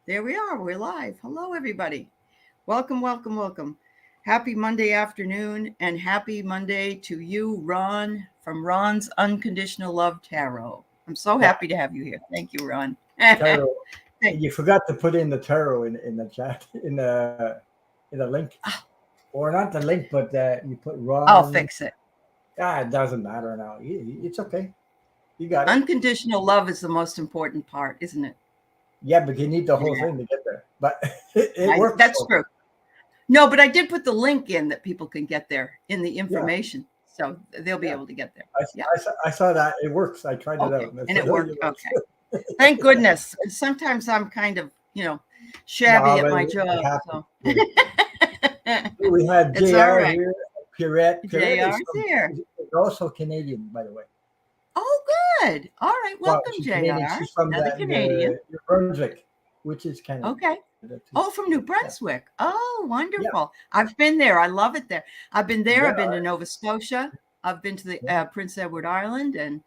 There we are. We're live. Hello, everybody. Welcome, welcome, welcome. Happy Monday afternoon, and happy Monday to you, Ron, from Ron's Unconditional Love Tarot. I'm so Yeah, happy to have you here. Thank you, Ron. tarot. Thank- You forgot to put in the tarot in the chat in the link, or not the link, but you put I'll Ron. fix it. It doesn't matter now. It's okay. You got it. Unconditional love is the most important part, isn't it? Yeah, but you need the whole Yeah, thing to get there. But it works. that's true. No, but I did put the link in that people can get there in the Yeah, information. So they'll be yeah. able to get there. I, Yeah. I saw that it works. I tried it Okay. out, and I And it said, "Oh, worked. it works." Okay. Thank goodness. 'Cause sometimes I'm kind of, shabby No, at but my it job. happens. So We have it's all Jr. right. here. Pierrette. Pierrette JR is is here. is also Canadian, by the way. Oh, good. All right. Well, Welcome, she's Canadian. JR. She's from Another Canadian. the New Brunswick, which is Canada Okay. too. Oh, from New Yeah, Brunswick. Oh, yeah, wonderful. I've been there. I love it there. I've been there. yeah, I've been to Nova Scotia. I've been to the yeah. Prince Edward Island and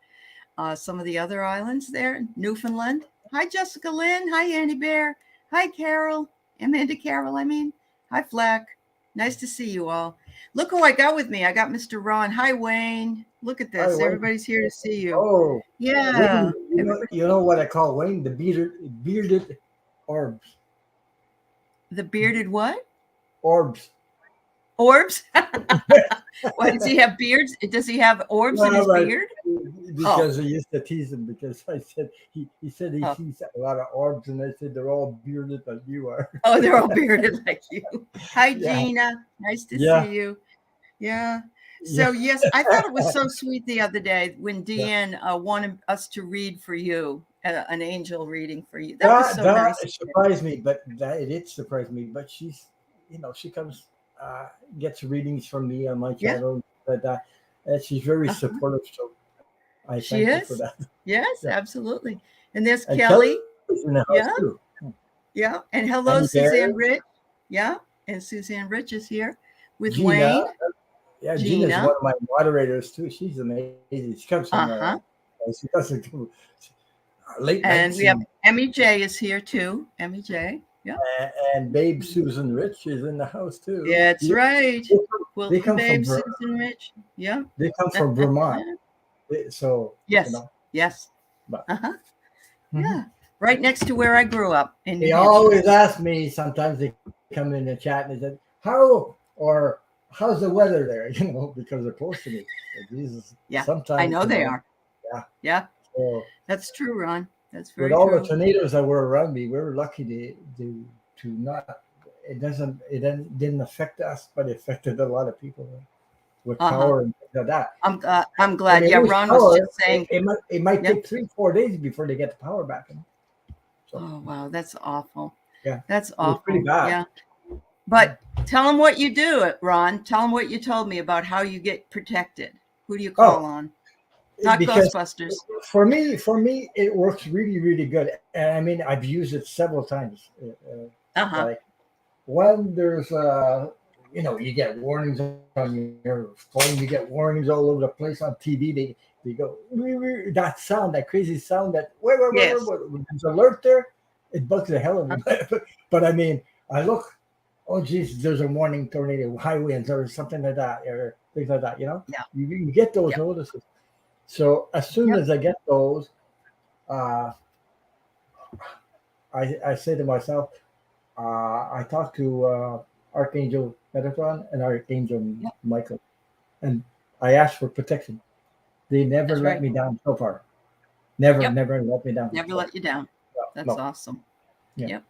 some of the other islands there, Newfoundland. Hi, Jessica Lynn. Hi, Andy Bear. Hi, Carol. Amanda Carol, I mean. Hi, Fleck. Nice to see you all. Look who I got with me. I got Mr. Ron. Hi, Wayne. Look at Hi, this. Wayne. Everybody's here to see you. Oh, Yeah. Wayne. You know, Everybody. you know what I call Wayne? The bearded orbs. The bearded what? Orbs. Orbs? Why does he have beards? Does he have orbs in No, his but beard? Oh, because I used to tease him because I said he said he oh, sees a lot of orbs, and I said they're all bearded like you are. oh, they're all bearded like you. Hi, Yeah, Gina. Nice to yeah, see you. Yeah. yeah, So, yes, I thought it was so sweet the other day when yeah. Deanne wanted us to read for you, an angel reading for you. That was That so nice of her. surprised me, but that it did surprise me. But she's, she comes, gets readings from me on my Yeah. channel, and she's very Uh-huh. supportive. So I She thank her for is. that. Yes, Yeah, absolutely. And there's and Kelly's Kelly. in the house Yeah. too. Yeah. And hello, And Suzanne Barry, Rich. Yeah. And Suzanne Rich is here with Gina, Wayne. yeah, Gina's Gina. one of my moderators too. She's amazing. She comes from, Uh-huh. she doesn't come late And nights, we have Emmy J is here too. Emmy J. Yeah. and Babe Susan Rich is in the house too. That's right. They Quilting come from Babe, Susan Rich. Yeah. they come from Vermont. So Yes. Yes. but Uh-huh. mhm. Yeah. Right next to where I grew up in New They Hampshire. always ask me. Sometimes they come in the chat and they said, "How or how's the weather there?" Because they're close to me. Jesus, Yeah. I sometimes know they are. yeah. Yeah. So That's true, Ron. That's with very all the true. tornadoes that were around me, we were lucky to not. It didn't affect us, but it affected a lot of people with Uh-huh. power and things like that. I'm When glad. they Yeah, lose Ron was power, just saying, it might yeah. take 3-4 days before they get the power back. So Oh, wow. That's awful. yeah, That's it was pretty awful. bad. Yeah. But tell them what you do, Ron. Tell them what you told me about how you get protected. Who do you Oh, call on? Not because Ghostbusters. for me, it works really, really good. And I mean, I've used it several times. Uh-huh. Like when there's, you get warnings on your phone, you get warnings all over the place on TV. They go that sound, that crazy sound, that Yes. when there's alert there, it bugs the hell out Uh, of me. But I mean, I look, oh geez, there's a warning, tornado, high winds, or something like that, or things like that. Yeah. You get those Yep. notices. So as soon Yep. as I get those, uh, I say to myself, I talk to Archangel Metatron and Archangel Yep. Michael, and I ask for protection. They never That's let right. me down so far. Never, Yep. never let me down. Never So let you down. That's no, awesome. yeah. Yep.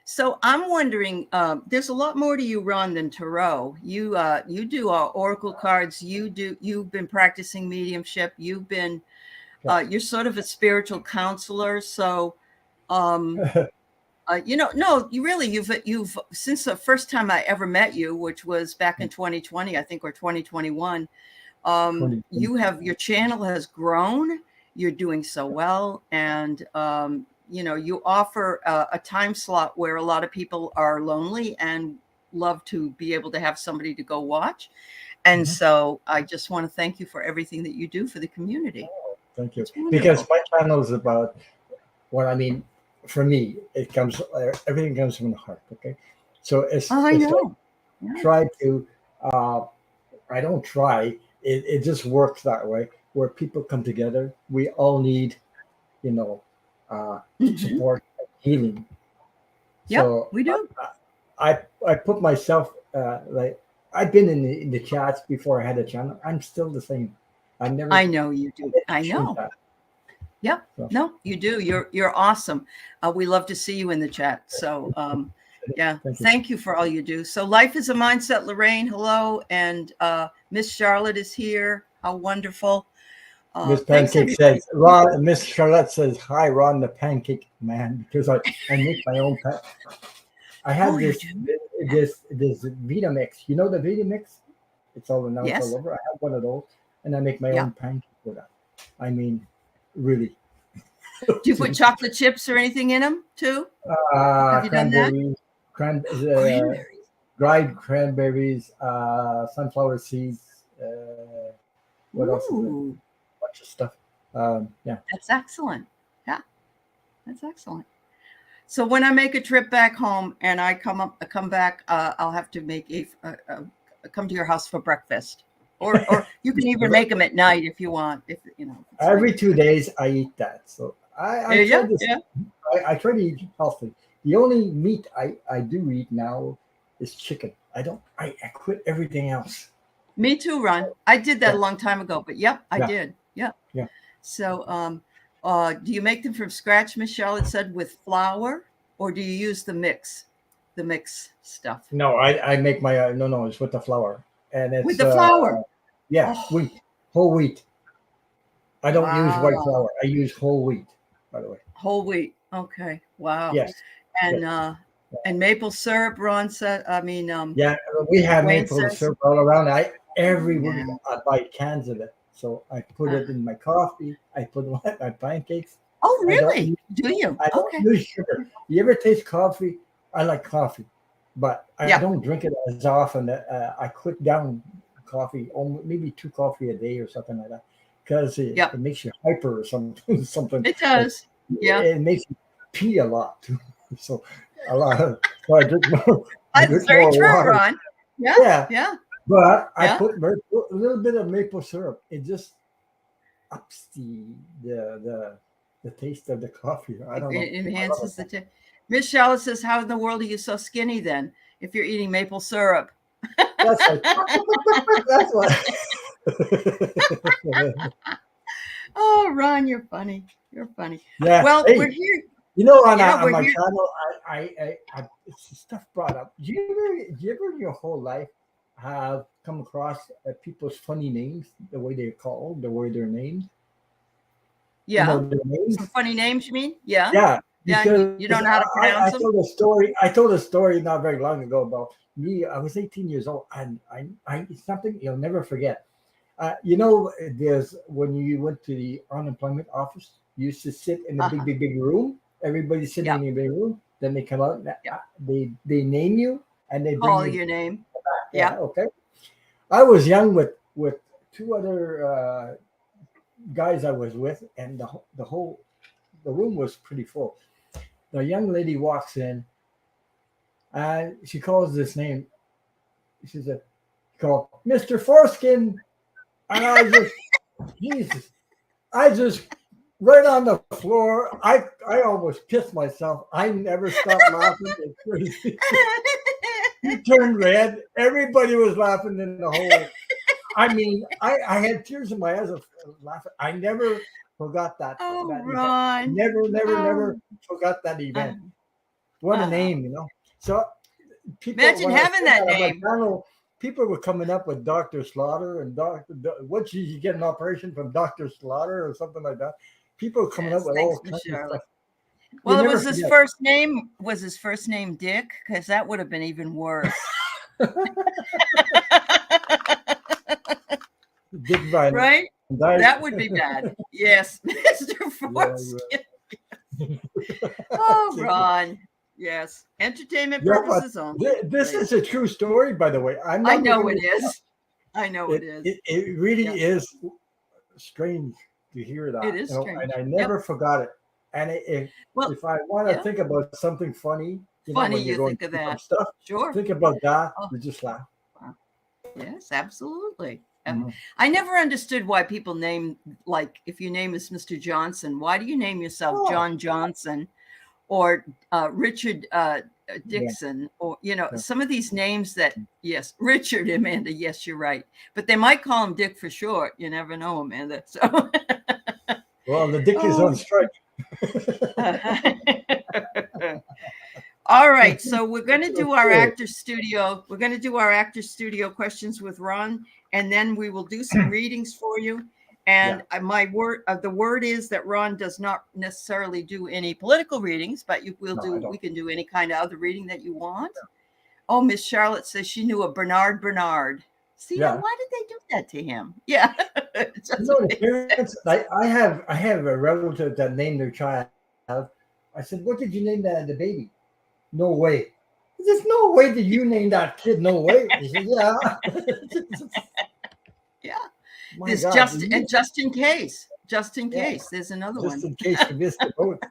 So I'm wondering, there's a lot more to you, Ron, than tarot. You do oracle cards. You've been practicing mediumship. Yeah. You're sort of a spiritual counselor. So, um, no, you've since the first time I ever met you, which was back in 2020, I think, or 2021. 2020. Your channel has grown. You're doing so well, and you offer a time slot where a lot of people are lonely and love to be able to have somebody to go watch. And Mhm. so I just want to thank you for everything that you do for the community. Thank you. It's Because wonderful. my channel is about what I mean. for me, it comes everything comes from the heart. Okay, so Oh, I it's like know. Yeah. try to. Uh, I don't try. It just works that way where people come together. We all need, you know, uh, Hmm. support and healing. Yep, So we do. I put myself like I've been in the chats before I had a channel. I'm still the same. I never I know you I do. didn't I change know. that. Yep. So No, you do. You're awesome. We love to see you in the chat. So yeah, thank you. thank you for all you do. So life is a mindset, Lorraine. Hello, and Miss Charlotte is here. How wonderful. Miss Thanks Pancake everybody. says, Ron, Miss Charlotte says, hi, Ron, the pancake man, because I make my own. I Oh, have you do? Yeah. this Vitamix. You know the Vitamix? It's all announced all Yes. over. I have one of those, and I make my Yeah. own pancake with that. I mean, really. Do you put chocolate chips or anything in them too? Have you done that? Cranberries, cran- uh, Cranberries. dried cranberries, sunflower seeds. What else is there? Ooh, Bunch of stuff. Yeah. that's excellent. Yeah, that's excellent. So when I make a trip back home and I come back, I'll have to make come to your house for breakfast, or you can even make them at night if you want. If you know, if it's Every late. 2 days I eat that. So I try Yeah, this. yeah. I try to eat healthy. The only meat I do eat now is chicken. I quit everything else. Me too, Ron. I did that Yeah, a long time ago, but yep, I yeah, did. Yep. yeah. So, do you make them from scratch, Miss Charlotte said, with flour, or do you use the mix stuff No, I make my no, it's with the flour, and with it's the flour? yeah, Oh, wheat, whole wheat. I don't use white wow. flour. I use whole wheat, by the way. Whole wheat. Okay. Wow. Yes, And yes. uh and maple syrup, Ron said, Yeah, we have Wayne maple says, syrup all around. I every week yeah. I buy cans of it. So I put it Uh-huh. in my coffee. I put it in my pancakes. Oh, I don't really? use Do you? I don't Okay. use sugar. You ever taste coffee? I like coffee, but I Yeah. don't drink it as often. I quit down coffee, maybe two coffee a day or something like that, because Yeah. it makes you hyper or something. Something It like does. Yeah. it makes you pee a lot. So a lot. So I drink more. I That's drink very more true, water. Ron. Yeah. Yeah, Yeah. but I Yeah. put a little bit of maple syrup. It just ups the the the taste of the coffee. I don't know. It I love enhances the it. taste. Miss Charlotte says, how in the world are you so skinny then if you're eating maple syrup? That's like that's what. Oh, Ron, you're funny. You're funny. Yeah. Well, we're Hey, here. Yeah, on we're my here. channel, it's stuff brought up. Do you ever in your whole life have come across people's funny names, the way they're called, the way they're named? You Yeah. know their Some names. funny names, you mean? Yeah. Yeah, Yeah. And because you don't know how to pronounce I them? told a story. I told a story not very long ago about me. I was 18 years old, and I it's something you'll never forget. There's when you went to the unemployment office, you used to sit in a Uh-huh. big room. Everybody's sitting Yeah. in a big room. Then they come out. And, Yeah. they name you and they bring Call you your name. back. Yeah, Yeah. okay. I was young with two other guys I was with, and the room was pretty full. The young lady walks in and she calls this name. She said, "Called Mr. Foreskin," and Jesus, I just right on the floor. I almost pissed myself. I never stopped laughing. It's crazy. He turned red. Everybody was laughing in the whole. I mean, I had tears in my eyes of laughing. I never forgot Oh, that event. Ron. Never Oh. forgot that Uh, event. What a uh, name, you know. So people, Imagine when I having said that that on my name. channel, people were coming up with Doctor Slaughter and what did you get an operation from Doctor Slaughter or something like that. People were coming up Yes. with Thanks, all Miss kinds of Charlotte. stuff. You Well, it never was his forget. first name. Was his first name Dick? Because that would have been even worse. Dick Van Right? Dyke. That would be bad. Yes, Mr. Yeah, Foreskin. yeah. Oh, Ron. Yes. Entertainment Yeah, but purposes only. this Right. is a true story, by the way. I'm I not know making it this up. is. I know it It, is. it really Yeah. is strange to hear It that, is and strange. I Yep. never forgot it. And Well, if I want to yeah, think about something funny, funny when you're you going think of through some that. stuff, Sure. think about that. Oh, You just laugh. wow. Yes, absolutely. Mhm. I never understood why people name, like, if your name is Mr. Johnson, why do you name yourself Oh, John Johnson or Richard yeah. Dixon, or Yeah. some of these names that, yes, Richard, Amanda, yes, you're right, but they might call him Dick for short. You never know, Amanda. So, Well, the dick is on oh. strike. All right, so we're going to do our actor studio. We're going to do our actor studio questions with Ron, and then we will do some readings for you. And Yeah. the word is that Ron does not necessarily do any political readings, but No, I we don't. can do any kind of other reading that you want. Oh, Miss Charlotte says she knew a Bernard Bernard. See, now Yeah. why did they do that to him? Yeah, it doesn't The make parents. sense. I have a relative that named their child. I said, "What did you name the baby?" No way. There's no way that you named that kid. No way. He said, "Yeah." Yeah, My this God. just in Yeah. case, there's another Just one. in case you missed the boat.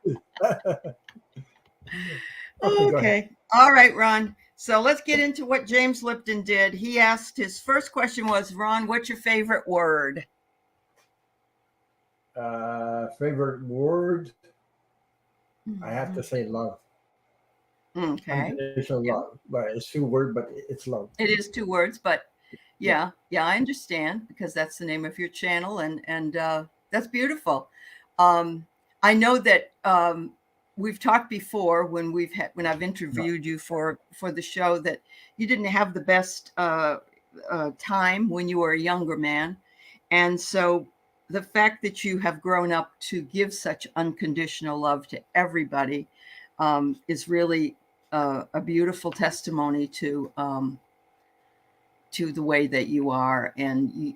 Okay, go ahead. Okay. All right, Ron. So let's get into what James Lipton did. He asked, his first question was, Ron, what's your favorite word? Favorite word? I have to Mhm. say love. Okay. Unconditional Yeah. love. But it's two word, but it's love. It is two words, but Yeah. yeah, I understand because that's the name of your channel, and that's beautiful. Um, I know that we've talked before when I've No. interviewed you for the show that you didn't have the best time when you were a younger man, and so the fact that you have grown up to give such unconditional love to everybody is really a beautiful testimony to the way that you are, and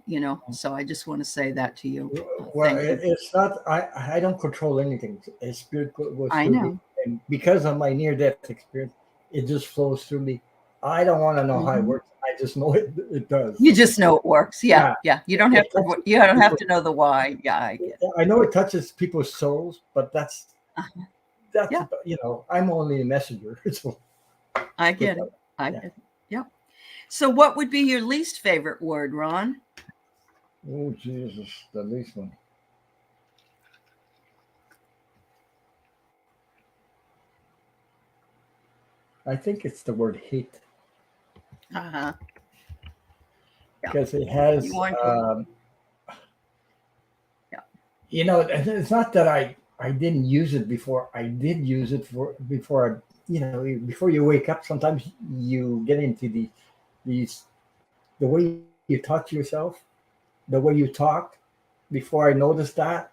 so I just want to say that to you. Well, Thank you. it's not. I don't control anything. Spirit goes I through me, know. and because of my near death experience, it just flows through me. I don't want to know how it Mhm. works. I just know it does. You just know it works. Yeah, Yeah, yeah, it touches you don't have people. to know the why. Yeah, I get it. I know it touches people's souls, but Uh-huh. that's Yeah, I'm only a messenger. So, I but, get it. I yeah. get it. Yeah. So what would be your least favorite word, Ron? Oh Jesus, the least one. I think it's the word hate Uh-huh. Yeah. because it You has. want to, yeah. It's not that I didn't use it before. I did use it for before. Before you wake up, sometimes you get into these the way you talk to yourself, the way you talk. Before I noticed that,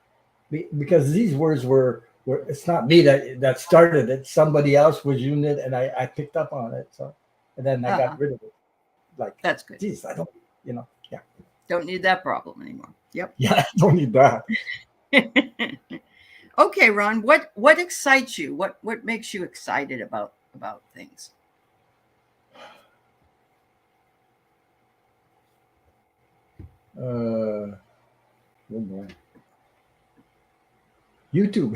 because these words were it's not me that started it. Somebody else was using it, and I picked up on it. So, and then I got Uh-huh. rid of it. Like, That's good. geez, I don't. Yeah, Don't need that problem anymore. Yep. yeah, I don't need that. Okay, Ron, what excites you? What makes you excited about things? Oh boy. YouTube.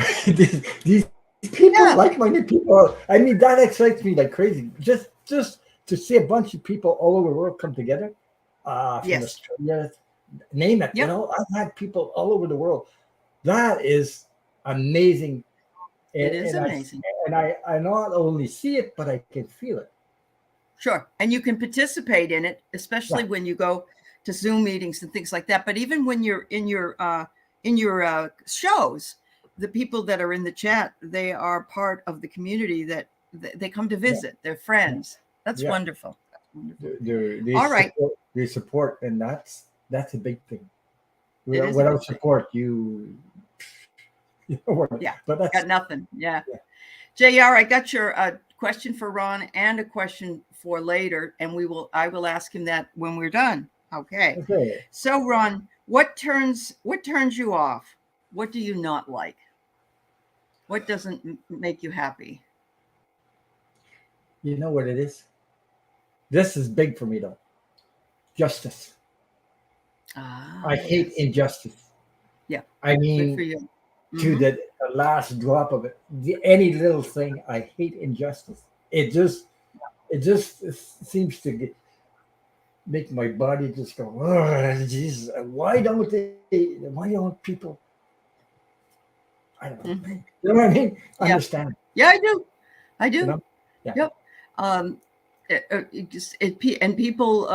These people, Yeah. like-minded people. I mean, that excites me like crazy. Just to see a bunch of people all over the world come together, from Yes. Australia, name it. Yep. I've had people all over the world. That is amazing, It and, is and I amazing. and I not only see it, but I can feel it. Sure. And you can participate in it, especially Yeah, when you go to Zoom meetings and things like that. But even when you're in your shows, the people that are in the chat, they are part of the community that they come to yeah, visit. They're yeah, friends. That's yeah. wonderful. That's wonderful. They All right. support. They support, and that's a big thing. It is a Without big thing. support, you know what? Yeah. But that's Got nothing. Yeah. yeah. JR, I got your question for Ron and a question for later, and I will ask him that when we're done. Okay. Okay. So Ron, what turns you off? What do you not like? What doesn't make you happy? You know what it is? This is big for me though. Justice. Ah, I hate yes. injustice. Yeah. I Good for mean, you. to the last drop of it. Any little thing, I hate injustice. It just seems to make my body just go, oh, Jesus, why don't people, I don't know. Mm-hmm. You know what I mean? Yeah. Understand, Yeah, I do. I you do. know? Yeah. Yep. And people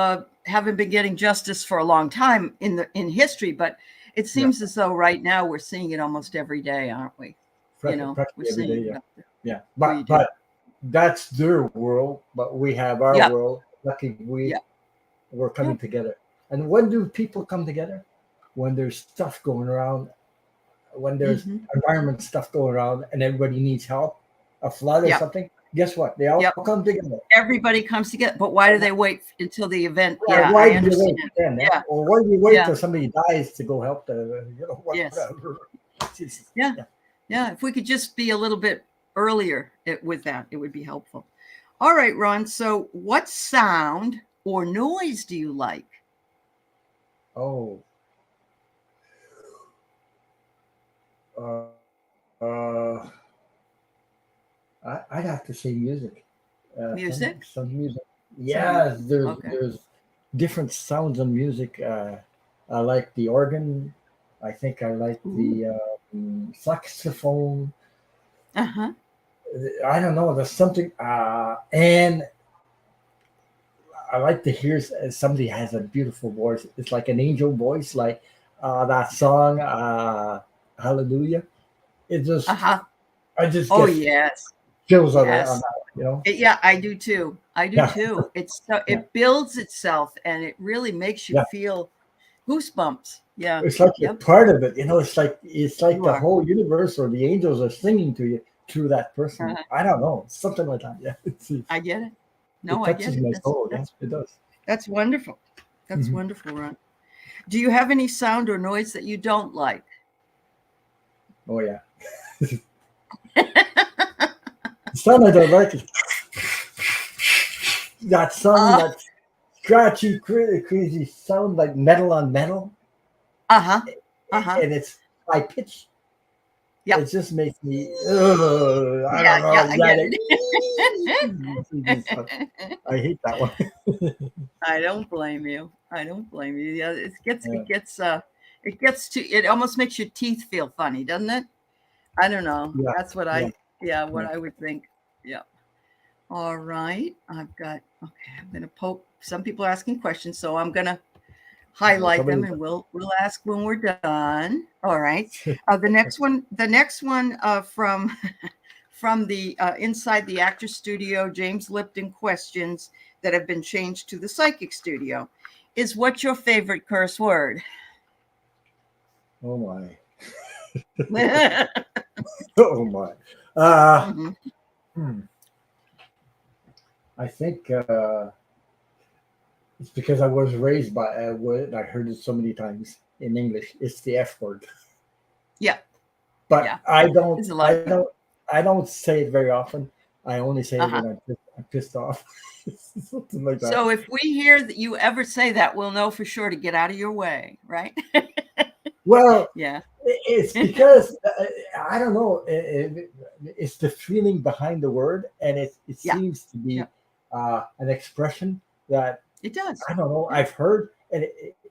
haven't been getting justice for a long time in history, but it Yeah. seems as though right now we're seeing it almost every day, aren't we? We're Practically every day, seeing yeah. it out there. Yeah. We But do. that's their world, but we have our Yep. world. Lucky Yep. we're coming Yep. together. And when do people come together? When there's stuff going around, when there's Mm-hmm. environment stuff going around and everybody needs help, a flood or Yep. something, guess what? They all Yep. come together. Everybody comes together, but why do they wait until the event? Why, Yeah, why I do you wait understand. then? Yeah. Or why do you wait Yeah. till somebody dies to go help Yes. whatever? Jesus. Yeah. Yeah. Yeah. If we could just be a little bit earlier with that, it would be helpful. All right, Ron. So, what sound or noise do you like? Oh, uh, I'd have to say music. Music? Some music. Some. Yes, there's Okay. there's different sounds of music. I like the organ. I think I like Ooh. the saxophone. Uh-huh. I don't know. There's something, and I like to hear somebody has a beautiful voice. It's like an angel voice, like that song, "Hallelujah." It just, Uh-huh. I just Oh, get yes. chills on Yes. that. Yeah, I do too. I do Yeah, too. yeah, It builds itself and it really makes you yeah. feel goosebumps. Yeah. It's like you're Yep. part of it. It's like You the are. whole universe or the angels are singing to you through that person. Uh-huh. I don't know, something like that. Yeah, I get it. it No, I get touches it. my That's soul. Yeah, that's it does. that's wonderful. That's Mhm. wonderful, Ron. Do you have any sound or noise that you don't like? Oh yeah, the sound I don't like is that sound, uh, that scratchy, crazy sound like metal on metal, uh-huh. Uh-huh. and it's high pitch. Yep. It just makes me, I Yeah, don't know. yeah, I Yeah, get it. I hate that one. I don't blame you. I don't blame you. Yeah, Yeah, it almost makes your teeth feel funny, doesn't it? I don't know. yeah, That's what yeah, what yeah. I would think. Yeah. All right. Okay, I'm gonna poke. Some people are asking questions, so I'm gonna Well, highlight them somebody, and we'll ask when we're done. All right. The next one from from the inside the actor studio, James Lipton questions that have been changed to the psychic studio is what's your favorite curse word? oh my, Mhm. oh my. Mhm. Hmm. I think it's because I was raised by a word. I heard it so many times in English. It's the F word, Yeah, but yeah. I don't, There's a lot of people. I don't say it very often. I only say it Uh-huh. when I'm pissed off, something like that. So if we hear that you ever say that, we'll know for sure to get out of your way, right? Well, Yeah. it's because I don't know. It's the feeling behind the word, and it Yeah. seems to Yeah. be an expression that It does. I don't know. Yeah. I've heard, and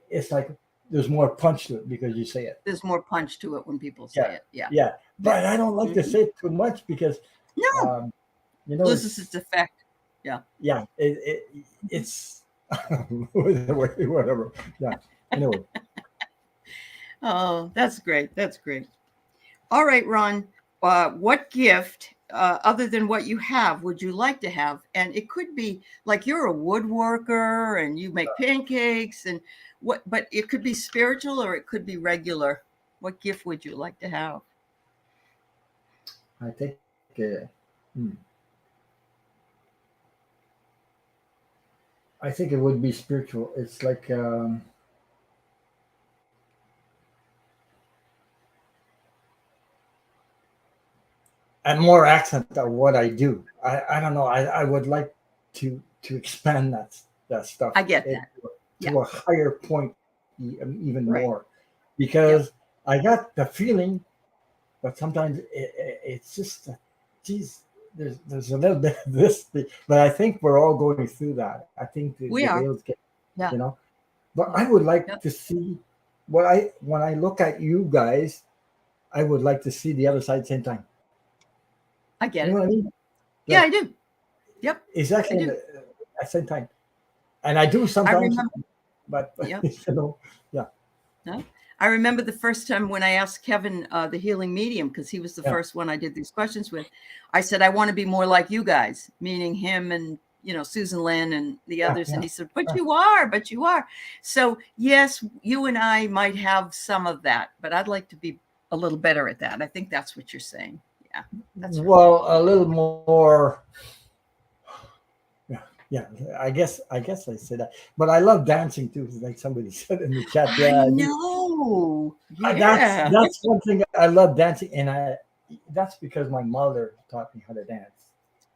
it's like there's more punch to it because you say it. There's more punch to it when people say Yeah, it. Yeah. yeah. Yeah. But I don't like to Mhm. say it too much because No, um, loses its it's effect. Yeah. yeah, it's whatever. Yeah. Anyway, Oh, that's great. That's great. All right, Ron. What gift, other than what you have, would you like to have? And it could be like you're a woodworker and you make pancakes and what, but it could be spiritual or it could be regular. What gift would you like to have? I think hmm, I think it would be spiritual. It's like and more accent of what I do. I don't know. I would like to expand that stuff I get that. Yeah. to a higher point, even Right. more, Yep. because I got the feeling but sometimes it's just, geez, there's a little bit of this thing, but I think we're all going through that. I think the We are. veils get, Yeah. you know, but Yeah. I would like Yep. to see what I when I look at you guys, I would like to see the other side same time. I You get know it. what I mean? Yeah, I Like do. Yep, I exactly do. at same time, and I do I sometimes, remember. but Yep. you know, yeah, Yeah. I remember the first time when I asked Kevin, the healing medium, because he was the yeah, first one I did these questions with. I said, I want to be more like you guys, meaning him and, Susan Lynn and the yeah, others. And yeah. he said, but Huh. you are, but you are. So, yes, you and I might have some of that, but I'd like to be a little better at that. I think that's what you're saying. Yeah, that's right. Well, a little more. Yeah, yeah. I guess I say that, but I love dancing too. Like somebody said in the chat. I Yeah, know. that's Yeah. that's one thing I love dancing, and that's because my mother taught me how to dance,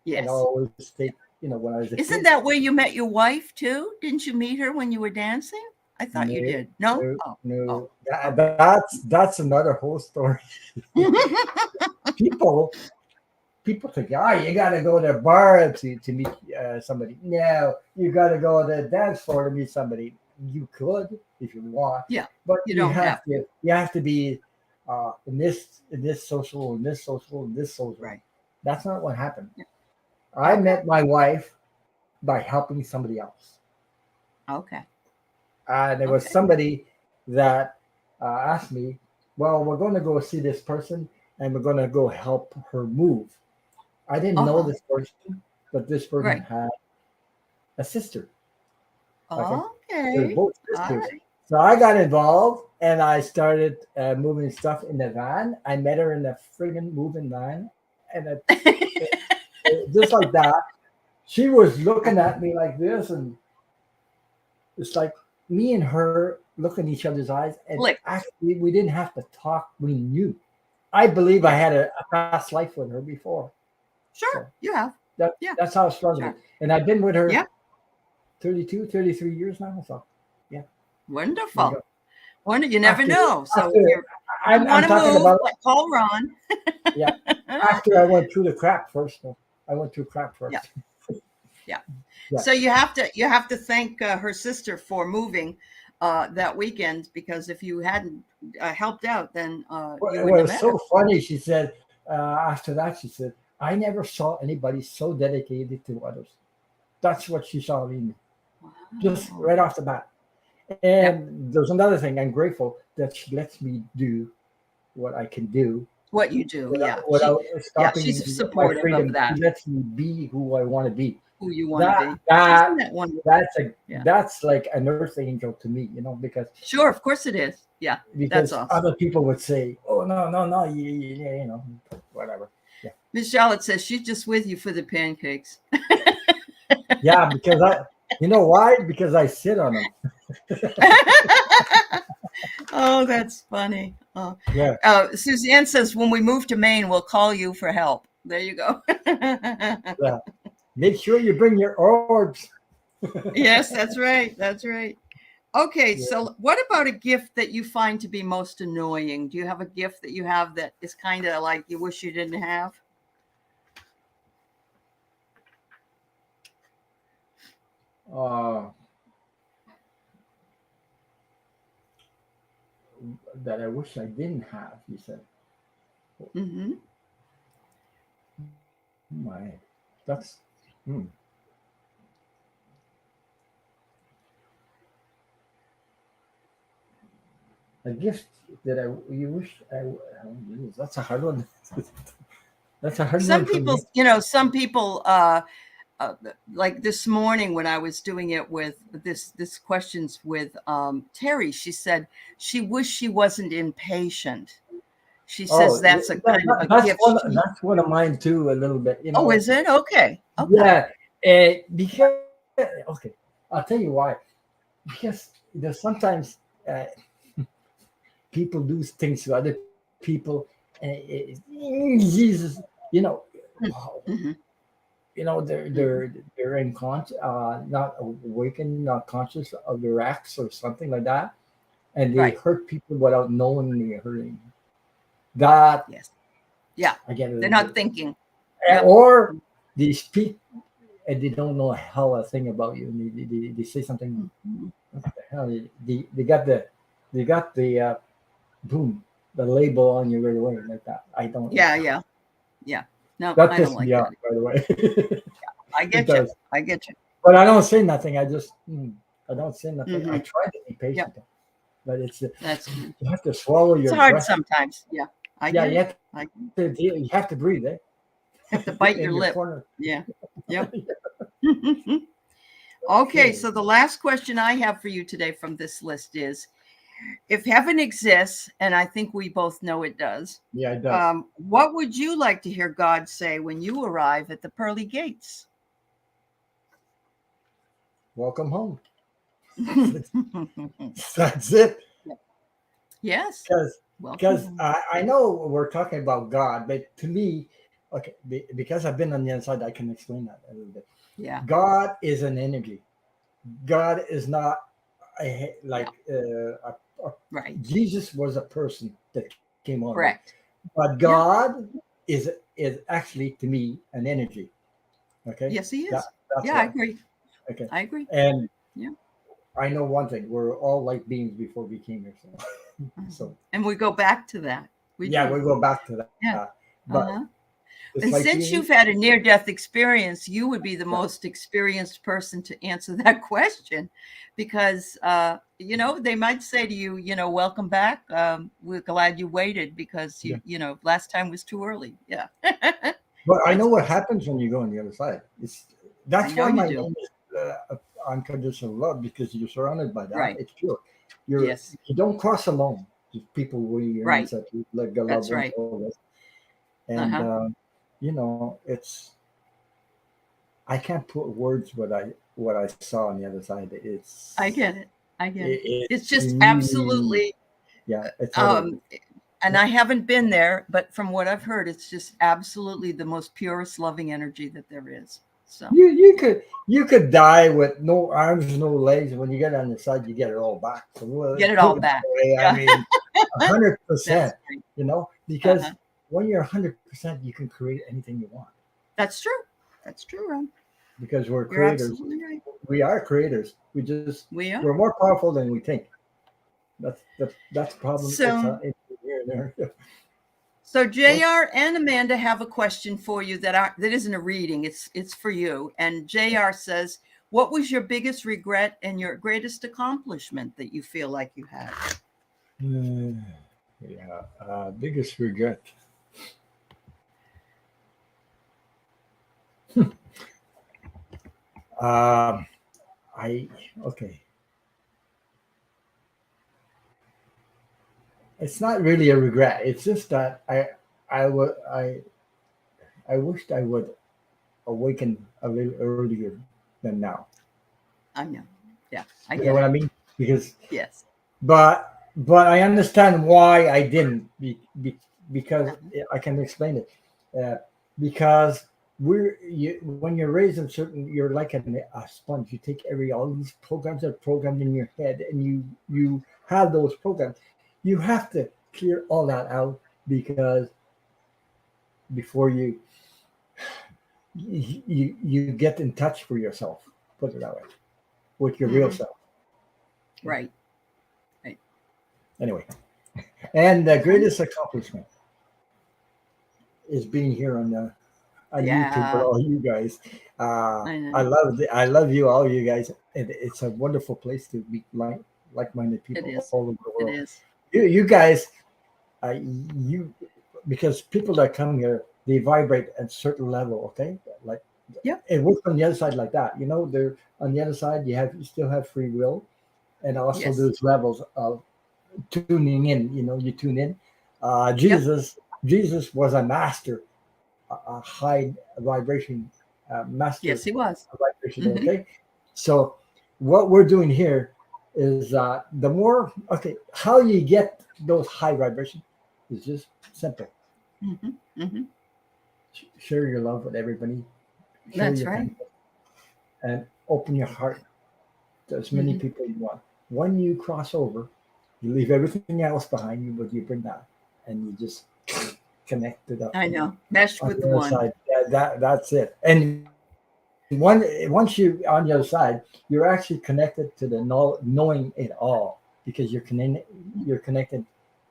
and I Yes. always take when I was a kid. Isn't that where you met your wife too? Didn't you meet her when you were dancing? I thought you No, did. No? no, Oh, oh, no. okay. That's another whole story. People people think, you got to go to a bar to meet somebody. No, you got to go to the dance floor to meet somebody. You could if you want, Yeah, but you don't have to. you have to be in this social, in this social, in this social. Right. That's not what happened. Yeah. I Okay. met my wife by helping somebody else. Okay. There was Okay. somebody that asked me, well, we're going to go see this person and we're going to go help her move. I didn't know Uh-huh. this person, but this person Right. had a sister. Okay. They're Okay. both All sisters. right. So I got involved and I started moving stuff in the van. I met her in the friggin' moving van. And just like that, she was looking at me like this. And it's like me and her look in each other's eyes. And Clicked. actually, we didn't have to talk. We knew. I believe I Yeah. had a past life with her before. So Sure. You have. Yeah. that's how strong it is. Sure. And I've been with her Yeah. 32, 33 years now. So yeah, there you Wonderful. go. Wonder you never After know. So after if you I'm want to talking move, about call Ron. yeah. After I went through the crap first. Though. I went through crap Yeah. first. Yeah. Yeah. So you have to thank her sister for moving that weekend, because if you hadn't helped out, then Well, you it wouldn't have was met her. so funny. She said after that, she said, "I never saw anybody so dedicated to others." That's what she saw in me, just Wow. right off the bat. Yep. And there's another thing. I'm grateful that she lets me do what I can do What you do, yeah. without Yeah, stopping she's my supportive of freedom. She that. lets me be who I want to be. Who you want to That be. Isn't that that wonderful? that's a Yeah. that's like an earth angel to me, because Sure, of course it is. Yeah, that's awesome. other people would say, "Oh no, no, no, whatever." Yeah, Miss Charlotte says she's just with you for the pancakes. yeah, because you know why? Because I sit on them. Oh, that's funny. Oh. Yeah, Suzanne says when we move to Maine, we'll call you for help. There you go. yeah. Make sure you bring your orbs. Yes, that's right. That's right. Okay, Yeah. so what about a gift that you find to be most annoying? Do you have a gift that you have that is kind of like you wish you didn't have? Uh, that I wish I didn't have. You said, Mm-hmm. "My, that's hmm. A gift that you wish that's a hard one. That's a hard one Some for people, me. some people, like this morning when I was doing it with this questions with Terry, she said she wished she wasn't impatient. She says Oh, that's a kind of a that's gift. that's one of mine too. A little bit, Oh, is it? Okay. Okay. Yeah, because okay, I'll tell you why. Because there's sometimes uh, people do things to other people, and Jesus, Mm-hmm. they're not awakened, not conscious of their acts or something like that, and they Right. hurt people without knowing they're hurting. that Yes. Yeah. I get a They're little not bit, thinking. Yep. or they speak and they don't know how a thing about you. And they say something. Mhm. What the hell? They got the boom, the label on you right away like that. I don't. Yeah. Yeah. Yeah. No, That I don't pissed like me off, that. by the way. I It get you. does. I get you. But I don't say nothing. I just, I don't say nothing. I Hmm. try to be Yep. patient, but it's That's good. you have to swallow It's your hard breath. sometimes. Yeah. I Yeah, get you it. have I you have to breathe, eh? have to bite In your your lip. corner. Yeah. Yep. Okay. Okay. So the last question I have for you today from this list is, if heaven exists, and I think we both know it does, Yeah, it does. what would you like to hear God say when you arrive at the pearly gates? Welcome home. That's, that's it. Yes. Because Welcome because home. I know we're talking about God, but to me, okay, because I've been on the inside, I can explain that a little bit. Yeah. God is an energy. God is not Yeah. like Right. Jesus was a person that came on earth, Correct. but Yeah. God is actually to me an energy. Okay, Yes, he that is. that's Yeah, I why. agree. Okay, I agree. and Yeah. I know one thing: we're all like beings before we came here. So, Mhm. so And we go back to that. We yeah, do. we go back to that. Yeah. But Uh-huh. it's like And being since you've had a near death experience, you would be the yeah, most experienced person to answer that question because, they might say to you, welcome back. We're glad you waited because yeah. last time was too early. Yeah. But I know That's what awesome. happens when you go on the other side. It's I that's know why you my do. name is unconditional love because you're surrounded by that. Right. It's pure. Yes. You don't cross alone. Just people with your Right. inside, like the loved That's one right. told us, and Uh-huh. it's I can't put words what I saw on the other side. I get it. I get it. It's It's just really absolutely, yeah. It's um, otherworldly. and Yeah. I haven't been there, but from what I've heard, it's just absolutely the most purest loving energy that there is. So, yeah, You could die with no arms, no legs. When you get on the side, you get it all back. So well, get it put all it that back. way. I Yeah, mean, 100%. that's great. Because Uh-huh. when you're 100%, you can create anything you want. That's true. That's true, Ron. Because we're You're creators. absolutely right. We are creators. We are. We're more powerful than we think. That's the problem. It's So, here and there. so What? JR and Amanda have a question for you that isn't a reading. It's for you. And JR says, "What was your biggest regret and your greatest accomplishment that you feel like you had?" Yeah. Biggest regret. Um, I okay. It's not really a regret. It's just that I would I wished I would awaken a little earlier than now. I know. Yeah, I You know get what it. I mean? Because Yes. but I understand why I didn't because Uh-huh. I can explain it. Uh, because when you're raised in certain, you're like a sponge. You take all these programs are programmed in your head, and you have those programs. You have to clear all that out because before you get in touch for yourself. Put it that way with your real Hmm. self. Okay. Right. Right. Anyway, and the Fun. greatest accomplishment is being here on YouTube with Yeah, all you guys. I know. I love you all you guys. It's a wonderful place to meet like-minded It people is. all over the It world. is. You guys, you because people that come here they vibrate at a certain level. Okay, like Yep. it works on the other side like that. They're on the other side. You still have free will, and also Yes. there's levels of tuning in. You tune in. Yep. Jesus was a master, a high vibration master Yes, he was. vibration. Hmm. Okay, so what we're doing here is the more okay how you get those high vibrations is just simple. Hmm. Hmm. Share your love with everybody, share That's your right. kindness, and open your heart to as many Hmm. people you want. When you cross over, you leave everything else behind you, but you bring that, and you just connect to the I know. Meshed on with the other one. side. That's it. And once you're on the other side, you're actually connected to the knowing it all because you're connected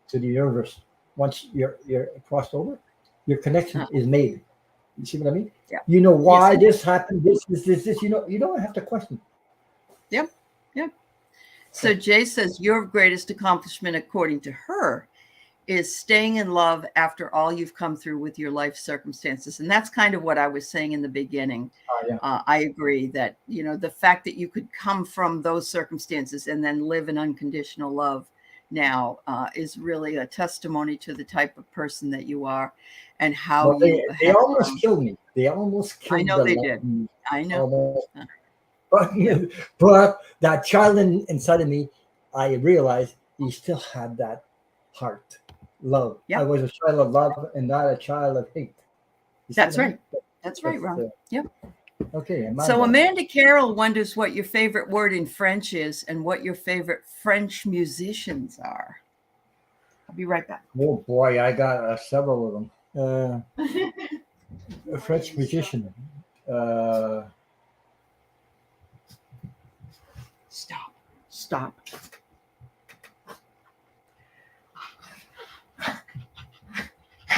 to the universe. Once you're crossed over, your connection Uh, is made. You see what I mean? yeah. You know Yes, why I do. this happened, this. You don't have to question. Yep. Yep. So Jay says your greatest accomplishment, according to her, is staying in love after all you've come through with your life circumstances. And that's kind of what I was saying in the beginning. Yeah. I agree that, the fact that you could come from those circumstances and then live in unconditional love now is really a testimony to the type of person that you are and how Well, you they have almost grown. killed me. They almost I killed know the they love did. in me. I know. Almost. Uh, But, yeah. but that child inside of me, I realized he still had that heart, love. I Yep. was a child of love and not a child of hate. You see what That's I mean? right. That's right, That's Ron. Yep. okay. Am I So done? Amanda Carroll wonders what your favorite word in French is and what your favorite French musicians are. I'll be right back. Oh boy, I got several of them. A French musician. Uh, Stop. Stop.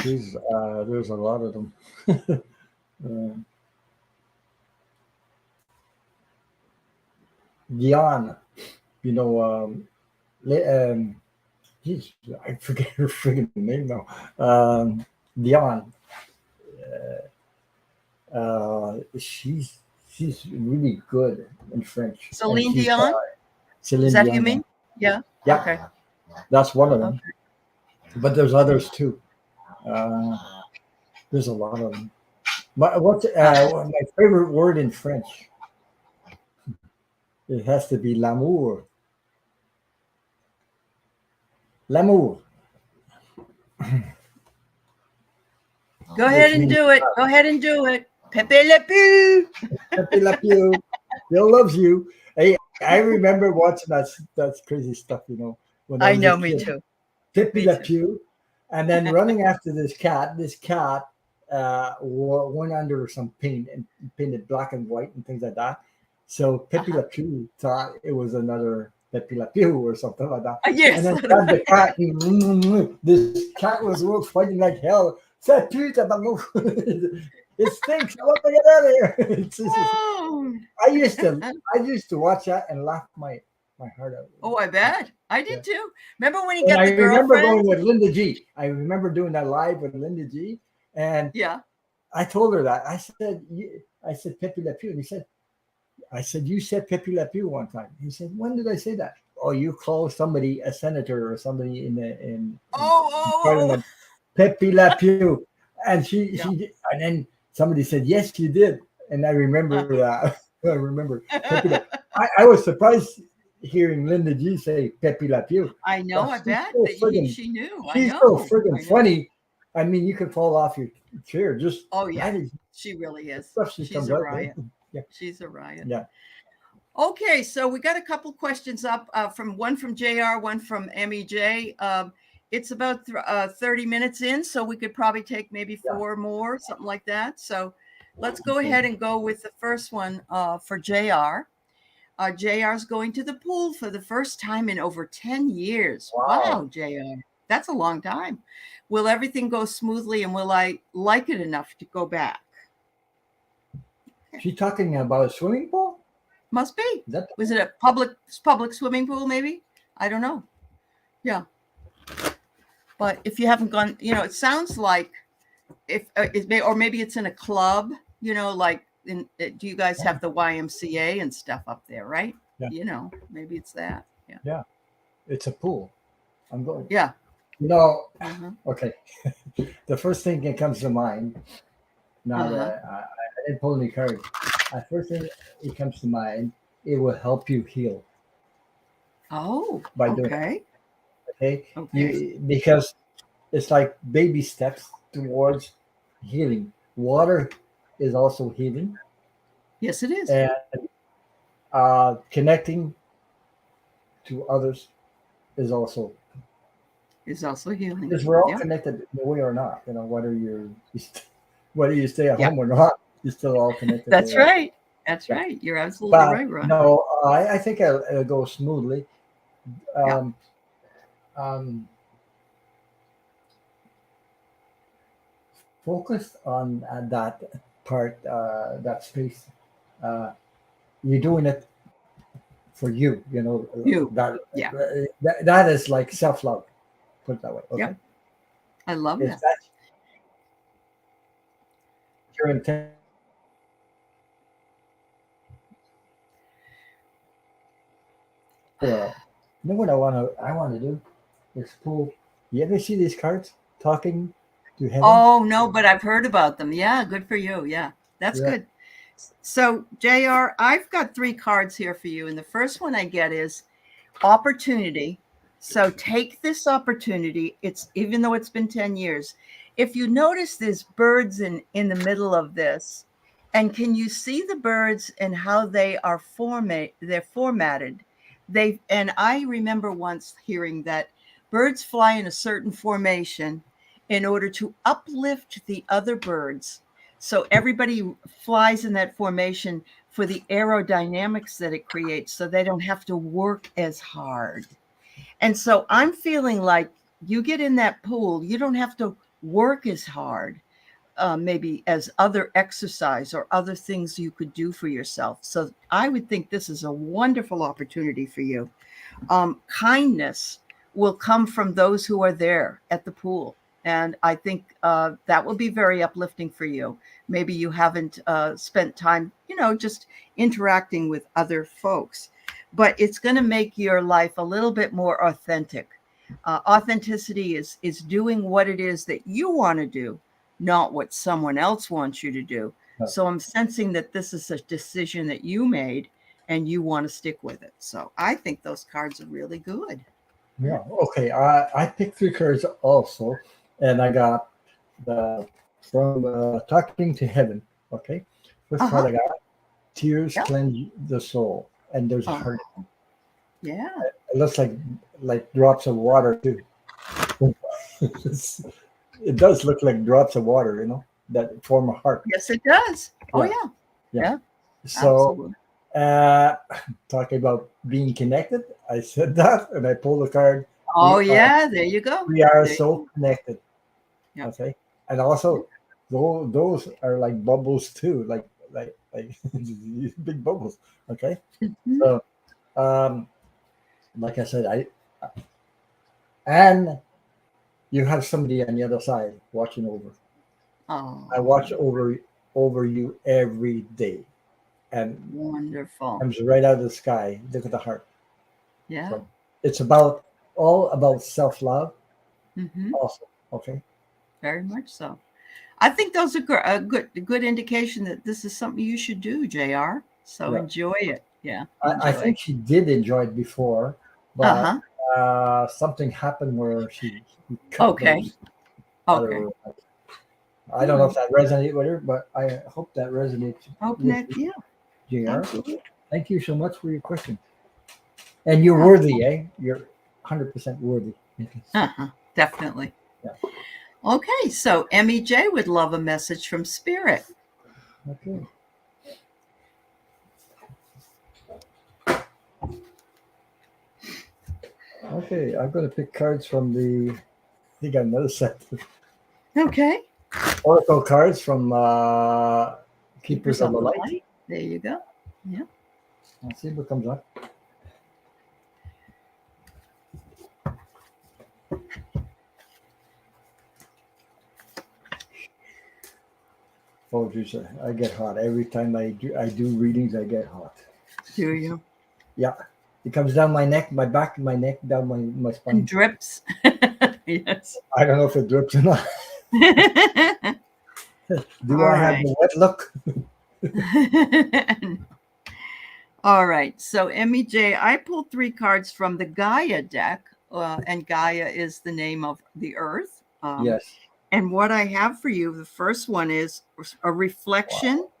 there's a lot of them. uh, Dion, you know, geez, I forget her friggin' name now. Dion. She's really good in French, and Celine she's Dion? Is Celine that who you Dion. mean? Yeah. Yeah, Okay. that's one of them. Okay. But there's others too. Uh, there's a lot of them. My favorite word in French? It has to be l'amour. L'amour, Go ahead which and means do it. Go ahead and do it. Pepe Le Pew. Pepe La Pew. Bill loves you. Hey, I remember watching that crazy stuff. When I I was a know, me kid. too. Pepe Me Le too. Pew, and then running after this cat. This cat went under some paint and painted black and white and things like that. So Pepe Uh-huh. Le Pew thought it was another Pepe Le Pew or something like that, and Yes. then grabbed the cat. And this cat was fighting like hell. Ça pue, tabarnak. It stinks. I want to get out of here. Oh. I used to I used to watch that and laugh my heart out. Oh, I bet. I Yeah. did too. Remember when he And got I the remember girlfriend? going with Linda G. I remember doing that live with Linda G. And Yeah. I told her that. I said Pepe Le Pew. And I said, you said Pepe Le Pew one time. He said, when did I say that? Oh, you called somebody a senator or somebody in Oh, oh, Parliament Pepe Le Pew. And oh. and then somebody said, yes, you did. And I remember Yeah. that. I remember Pepe Le I was surprised hearing Linda G say Pepe Le Pew. I know. But I bet that she knew. I she's so know. friggin' I know. funny. I mean, you could fall off your chair. Just Oh, yeah. that is She really is. stuff she She's comes a out with. riot. Yeah, She's a riot. yeah. Okay, so we got a couple questions up from one from JR, one from MEJ. It's about 30 minutes in, so we could probably take maybe Yeah. four more, something like that. So let's go Okay. ahead and go with the first one for JR. JR's going to the pool for the first time in over 10 years. Wow. Wow, JR, that's a long time. Will everything go smoothly and will I like it enough to go back? She's talking about a swimming pool? Must be. Is that Was it a public swimming pool? Maybe, I don't know. Yeah, but if you haven't gone, it sounds like if it may, or maybe it's in a club. Like do you guys have the YMCA and stuff up there, right? yeah, Maybe it's that. Yeah. yeah. It's a pool. I'm going. Yeah. Okay. Uh-huh. The first thing that comes to mind, now Uh-huh. that I didn't pull any cards, the first thing it comes to mind, it will help you heal Oh, by doing it. okay. Okay. Okay. Because it's like baby steps towards healing. Water is also healing, Yes, it is. and connecting to others is also is also healing. Because we're all Yeah. connected in a way or not. Whether whether you stay at Yeah. home or not, you're still all connected to That's that. right. That's Yeah. right. You're absolutely But right, Ron. no, I think it'll go smoothly. Yeah. Um, um, Focus on that part, that space. Uh, you're doing it for you. You. That Yeah. that is like self love. Put it that way. Yeah. Okay. I love If that. that's your intent, what I want to do is pull. You ever see these cards talking to heaven? Oh, no, but I've heard about them. Yeah, good for you. Yeah, that's Yeah. good. So, JR, I've got 3 cards here for you. And the first one I get is opportunity. So take this opportunity. It's even though it's been 10 years. If you notice there's birds in the middle of this, and can you see the birds and how they're formatted? And I remember once hearing that birds fly in a certain formation in order to uplift the other birds. So everybody flies in that formation for the aerodynamics that it creates so they don't have to work as hard. And so I'm feeling like you get in that pool, you don't have to work as hard, maybe as other exercise or other things you could do for yourself. So I would think this is a wonderful opportunity for you. Kindness will come from those who are there at the pool. And I think that will be very uplifting for you. Maybe you haven't spent time, just interacting with other folks, but it's going to make your life a little bit more authentic. Authenticity is doing what it is that you want to do, not what someone else wants you to do. So I'm sensing that this is a decision that you made and you want to stick with it. So I think those cards are really good. Yeah. Okay. I picked 3 cards also, and I got the from talking to heaven. Okay. First card Uh-huh. I got tears Yep. cleanse the soul, and there's a Oh, heart. yeah. It looks like drops of water too. It's- it does look like drops of water. That form a heart. Yes, it does. Oh, Yeah. yeah. Yeah. Yeah, So absolutely. uh, talking about being connected, I said that, and I pulled a card. Oh, We are yeah. There you go. we are There so you connected. go. Okay, and Yep. also those are like bubbles too, like big bubbles. Okay, Mhm. so um, like I said, and you have somebody on the other side watching over. I watch Oh, over you every day, and wonderful. comes right out of the sky. Look at the heart. Yeah. So it's all about self love. Hmm. Also, okay. Very much so. I think those are a good indication that this is something you should do, JR. So Yeah, enjoy it. Yeah, I enjoy. think she did enjoy it before, but Uh-huh. something happened where she cut Okay. loose. I don't Okay. know. I don't know if Hmm. that resonates with her, but I hope that resonates Open with it. you, Yeah, JR. absolutely. Thank you so much for your question. And you're Yeah. worthy, eh? You're 100% worthy. Uh-huh. Definitely. Yeah. Okay, so Emmy J would love a message from Spirit. Okay. Okay. I'm going to pick cards from the. I got another set. Okay. Oracle cards from Keepers Keepers of of the the Light. Light. There you go. Yeah. Let's see what comes up. Oh, geez, I get hot every time I do readings. I get hot. Do you? Yeah, it comes down my neck, my back, my neck, down my And spine. drips. Yes. I don't know if it drips or not. Do All I have right. the wet look? All right. So Emmy J, I pulled 3 cards from the Gaia deck, and Gaia is the name of the Earth. Yes. And what I have for you, the first one is a reflection, Wow.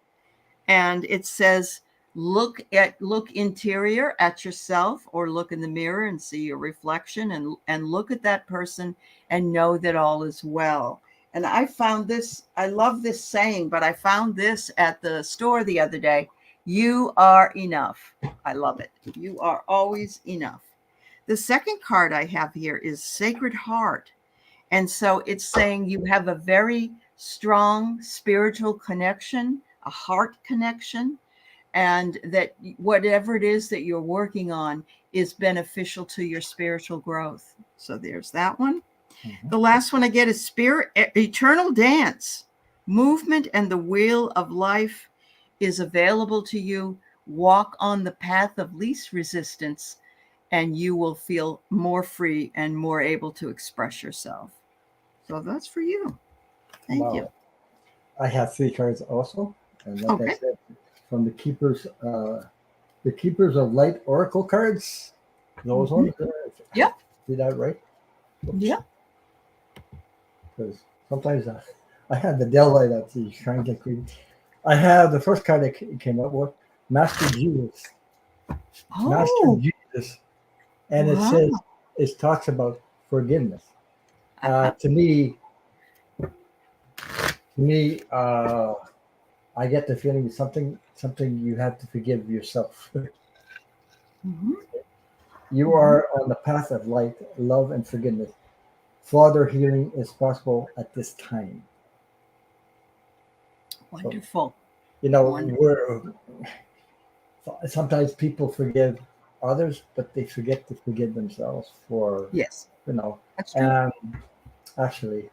and it says, look interior at yourself, or look in the mirror and see your reflection, and look at that person and know that all is well. And I found this, I love this saying, but I found this at the store the other day. You are enough. I love it. You are always enough. The second card I have here is Sacred Heart. And so it's saying you have a very strong spiritual connection, a heart connection, and that whatever it is that you're working on is beneficial to your spiritual growth. So there's that one. Mhm. The last one I get is Spirit Eternal Dance. Movement and the wheel of life is available to you. Walk on the path of least resistance, and you will feel more free and more able to express yourself. So that's for you. Thank you. Wow. I have three cards also, and like I Okay. said, from the Keepers of Light Oracle cards. Those Mhm. ones. Yep. Did that right? Yep. Because sometimes I have the Dell that's trying to get creepy. I have the first card that came up with Master Jesus. Master Oh, Jesus, and it wow. says it talks about forgiveness. Uh-huh. To me, I get the feeling it's something you have to forgive yourself. Mhm. You Mhm. are on the path of light, love, and forgiveness. Further healing is possible at this time. So Wonderful. Wonderful. we're sometimes people forgive others, but they forget to forgive themselves for Yes, you know. that's true. And actually,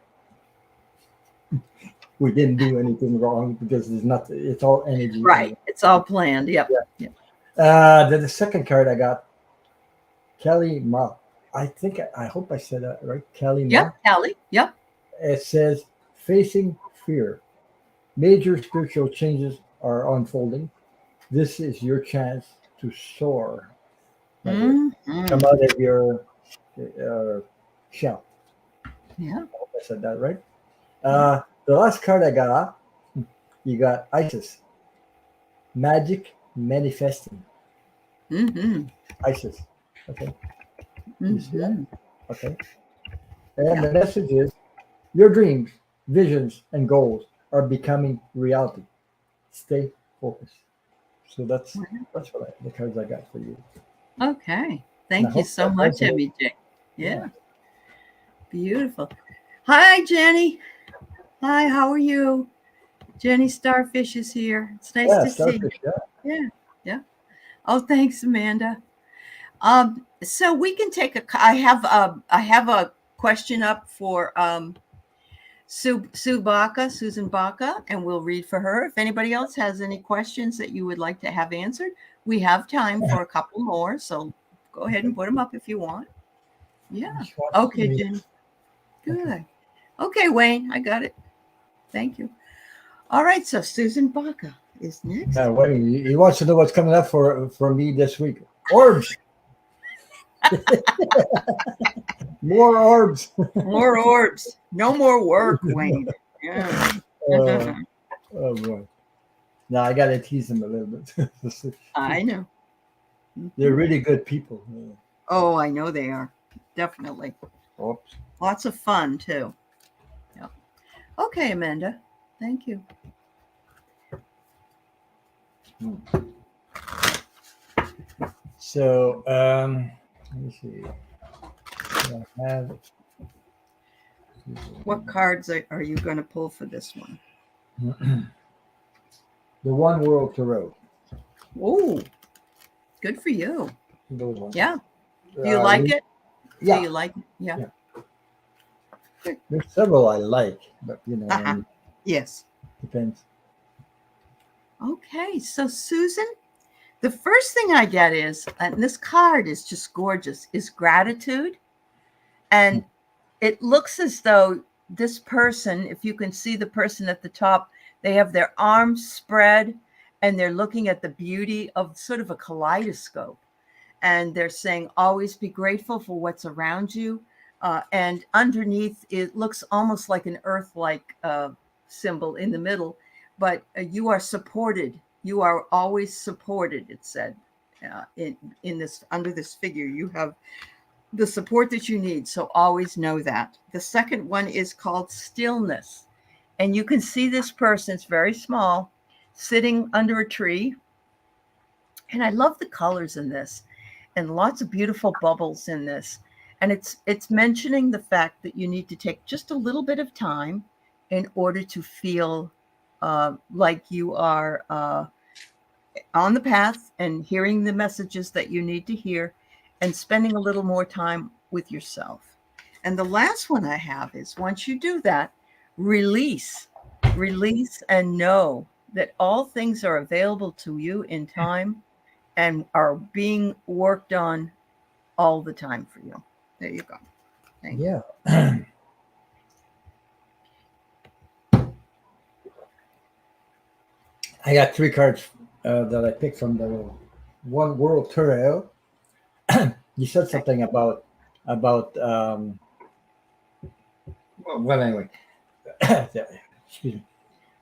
we didn't do anything wrong because there's nothing. It's all energy Right. anyway. It's all planned. Yep. Yeah. Yep. Then the second card I got Kelly Ma. I think I hope I said that right. Kelly Ma. Yep. Kelly. Yep. It says facing fear. Major spiritual changes are unfolding. This is your chance to soar, my dear. Come Mm-hmm. out of your uh, shell. Yeah. I hope I said that right. Yeah. The last card I got, you got Isis. Magic manifesting. Mm-hmm. Isis. Okay. You see that? Mm-hmm. Okay. And Yeah. the message is your dreams, visions, and goals are becoming reality. Stay focused. So that's what the cards I got for you. Okay. And I Thank you hope so that much, resonates. MJ. Yeah. Yeah. Beautiful. Hi, Jenny. Hi, how are you? Jenny Starfish is here. It's nice Yeah, to see you. starfish. Yeah. Yeah. Yeah. Oh, thanks, Amanda. So we can take I have a question up for Sue Baca, Susan Baca, and we'll read for her. If anybody else has any questions that you would like to have answered, we have time for a couple more. So go ahead Okay. and put them up if you want. Yeah. She wants Okay, me. Jenny. Okay. Good. Okay, Wayne, I got it. Thank you. All right, so Susan Baca is next. Wait, he wants to know what's coming up for me this week. Orbs. More orbs. More orbs. No more work, Wayne. Yeah. uh, oh boy. No, I gotta tease them a little bit. I know. They're Mhm. really good people. Oh, I know they are. Definitely. Oops. Lots of fun, too. Yeah. Okay, Amanda. Thank you. So let me see. I have What cards are you going to pull for this one? the One World Tarot. Oh, good for you. Those ones. Yeah. Do you like it? Do Yeah, you like it? Yeah. yeah. Good. There's several I like, but Uh-huh. and Yes. depends. Okay. So, Susan, the first thing I get is, and this card is just gorgeous, is gratitude. And it looks as though this person, if you can see the person at the top, they have their arms spread and they're looking at the beauty of sort of a kaleidoscope. And they're saying, always be grateful for what's around you. And underneath, it looks almost like an earth like symbol in the middle, but you are supported You are always supported, it said. In this, under this figure, you have the support that you need. So always know that. The second one is called stillness. And you can see this person, it's very small, sitting under a tree. And I love the colors in this, and lots of beautiful bubbles in this. And it's mentioning the fact that you need to take just a little bit of time in order to feel like you are on the path and hearing the messages that you need to hear, and spending a little more time with yourself. And the last one I have is, once you do that, release. Release and know that all things are available to you in time and are being worked on all the time for you. There you go. Thank you. Yeah. I got 3 cards that I picked from the One World Tarot. You said something about well, anyway. Excuse me.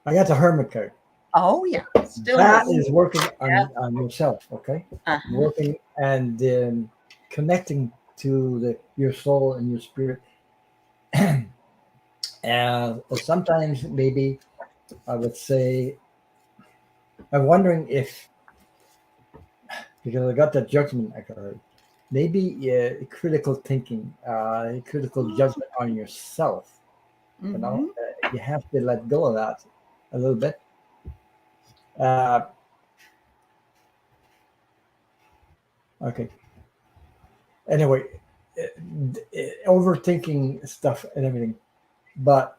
I got the Hermit card. Oh yeah, still That is working Yeah. on yourself, okay? Uh-huh. Working and connecting to your soul and your spirit. And sometimes maybe I would say, I'm wondering if, because I got that judgment card, maybe critical thinking, critical judgment on yourself. You know, Mm-hmm. you have to let go of that a little bit. Uh, okay. Anyway, overthinking stuff and everything, but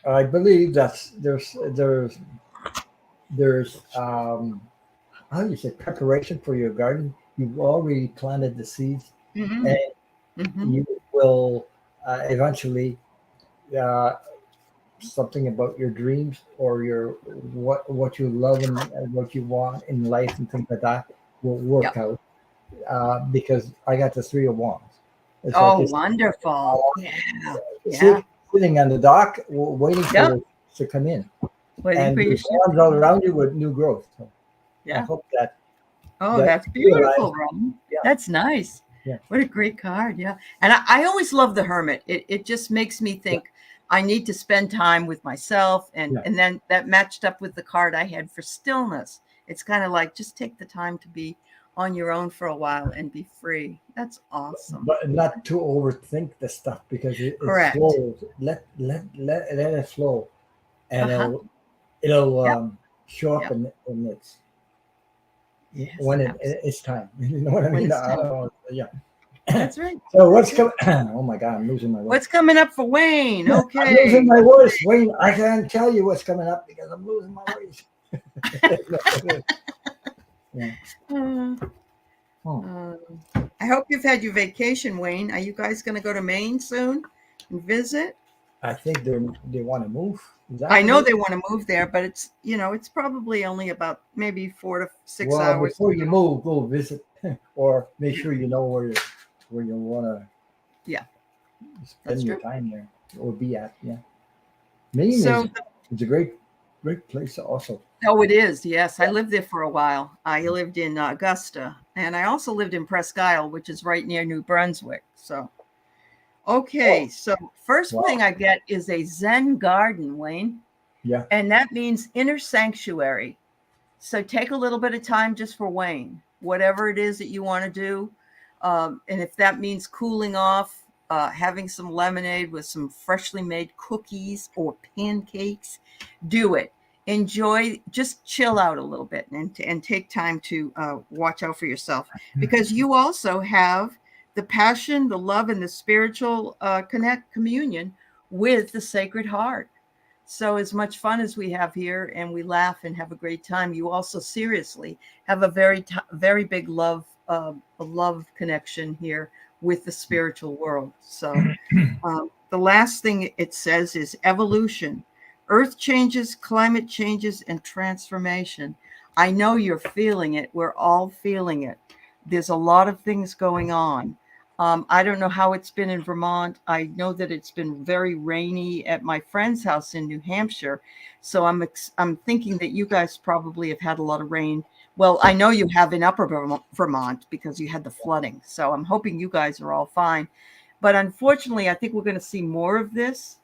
I believe that there's how do you say, preparation for your garden. You've already planted the seeds, Mm-hmm. and Mm-hmm. you will eventually uh, something about your dreams or your what you love and what you want in life and things like that will work Yep. out. Because I got the 3 of Wands. It's like Oh, it's wonderful. Yeah. Yeah. sitting on the dock, waiting for Yep. the to come in, Waiting and for your there's ship. wands all around you with new growth. So I Yeah. hope that Oh, that that's you realize, beautiful, Ron. yeah, That's nice. yeah, What a great card. Yeah. And I always love the Hermit. It just makes me yeah, think I need to spend time with myself. yeah. And then that matched up with the card I had for stillness. It's kind of like, just take the time to be on your own for a while and be free. That's awesome. But not to overthink the stuff because it Correct. flows. Let it flow, and Uh-huh. it'll Yep. show up Yep. in its Yes. when Absolutely. it's time. You know what I When mean? it's time. Yeah. That's right. So That's what's right. coming? Oh my God, I'm losing my voice. What's coming up for Wayne? I'm losing Okay. my voice, Wayne. I can't tell you what's coming up because I'm losing my voice. Yeah. Uh, Oh, uh, I hope you've had your vacation, Wayne. Are you guys going to go to Maine soon and visit? I think they want to move. Is that I what know it is? they want to move there, but it's probably only about maybe 4 to 6 Well, hours. before you move, go visit or make sure you know where you want to Yeah, that's spend your true. time there or be at. Yeah, Maine So, is a great place also. oh, it is. Yes, I Yeah. lived there for a while. I lived in Augusta, and I also lived in Presque Isle, which is right near New Brunswick. So, okay. Oh, So, first thing wow. I get is a Zen garden, Wayne, Yeah. and that means inner sanctuary. So take a little bit of time just for Wayne, whatever it is that you want to do. And if that means cooling off, having some lemonade with some freshly made cookies or pancakes, do it. Enjoy, just chill out a little bit and take time to watch out for yourself, because you also have the passion, the love, and the spiritual communion with the Sacred Heart. So, as much fun as we have here and we laugh and have a great time, you also seriously have a very big a love connection here with the spiritual world. So, the last thing it says is evolution, earth changes, climate changes, and transformation. I know you're feeling it. We're all feeling it. There's a lot of things going on. I don't know how it's been in Vermont. I know that it's been very rainy at my friend's house in New Hampshire. So I'm thinking that you guys probably have had a lot of rain. Well, I know you have in Upper Vermont because you had the flooding. So I'm hoping you guys are all fine. But unfortunately, I think we're going to see more of this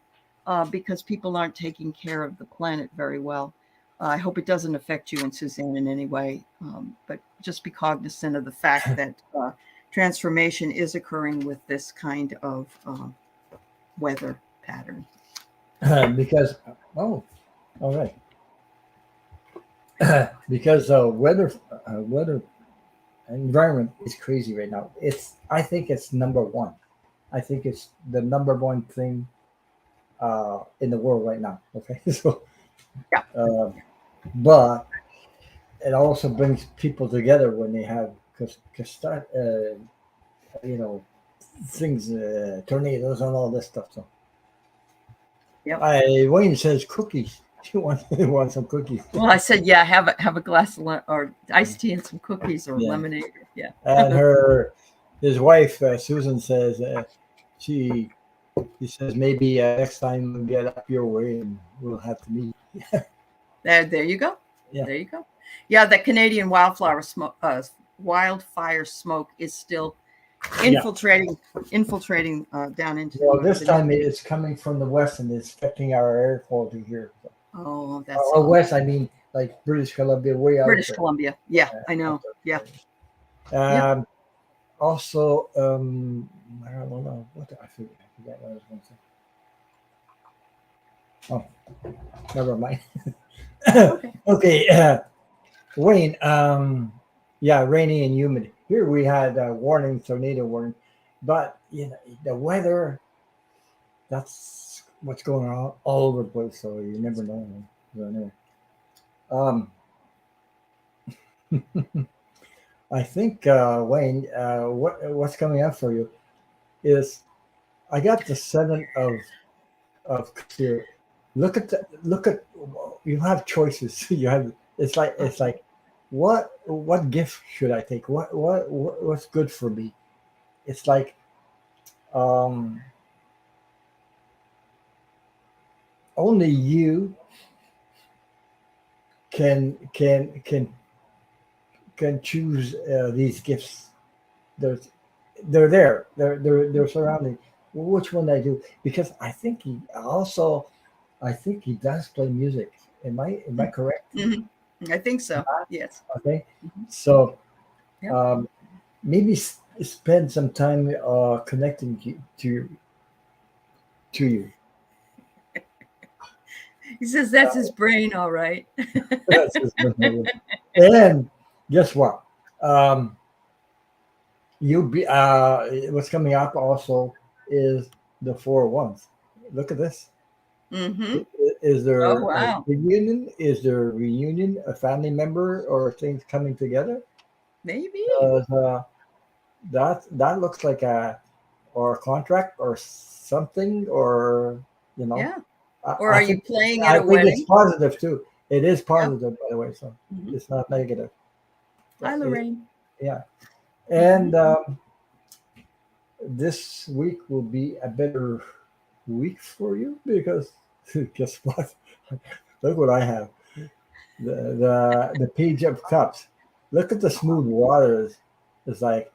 because people aren't taking care of the planet very well. I hope it doesn't affect you and Suzanne in any way, but just be cognizant of the fact that transformation is occurring with this kind of weather pattern. Because oh, all right. Because weather environment is crazy right now. I think it's number one. I think it's the number one thing in the world right now. Okay, so Yeah. uh, but it also brings people together when they have because start you know things tornadoes and all this stuff. So Yep. Wayne says cookies. She wants some cookies. Well, I said, yeah, have a glass of or iced tea and some cookies or Yeah. lemonade. Yeah. And his wife Susan says she he says maybe next time we'll get up your way and we'll have to meet. There you go. Yeah. There you go. Yeah, the Canadian wildfire smoke is still infiltrating down into Well, this the time it's coming from the west and it's affecting our air quality here. Oh, that's Or west, I mean, like British Columbia, way out British there. Columbia. Yeah, I know. Yeah. Yep. Also, I don't know what I forget what I was going to say. Oh, never mind. Okay. Okay, Wayne. Yeah, rainy and humid. Here we had a warning, tornado warning, but the weather. That's what's going on all over the place. So you never know. So anyway, um, I think Wayne, what's coming up for you is I got the seven of here. Look at you have choices. You have it's like what gift should I take? What's good for me? It's like um, only you can can choose these gifts. There's they're there. They're surrounding. Which one I do? Because I think he does play music. Am I correct? Mhm. I think so. Yes. Okay, Mhm. so Yep. maybe spend some time connecting to you. He says that's his brain, all right. That's his business. And guess what? Um, you be what's coming up also is the four ones. Look at this. Mm-hmm. Is Oh there a wow. reunion? Is there a reunion, a family member, or things coming together? Maybe. Uh, that looks like a or a contract or something, or you know, Yeah. Or are you playing at I a think it's wedding? positive too. It is Yep. positive, by the way, so Hmm. it's not negative. Hi, Lorraine. Yeah, Hmm. and this week will be a better week for you because guess what? Look what I have. The page of cups. Look at the smooth waters. It's like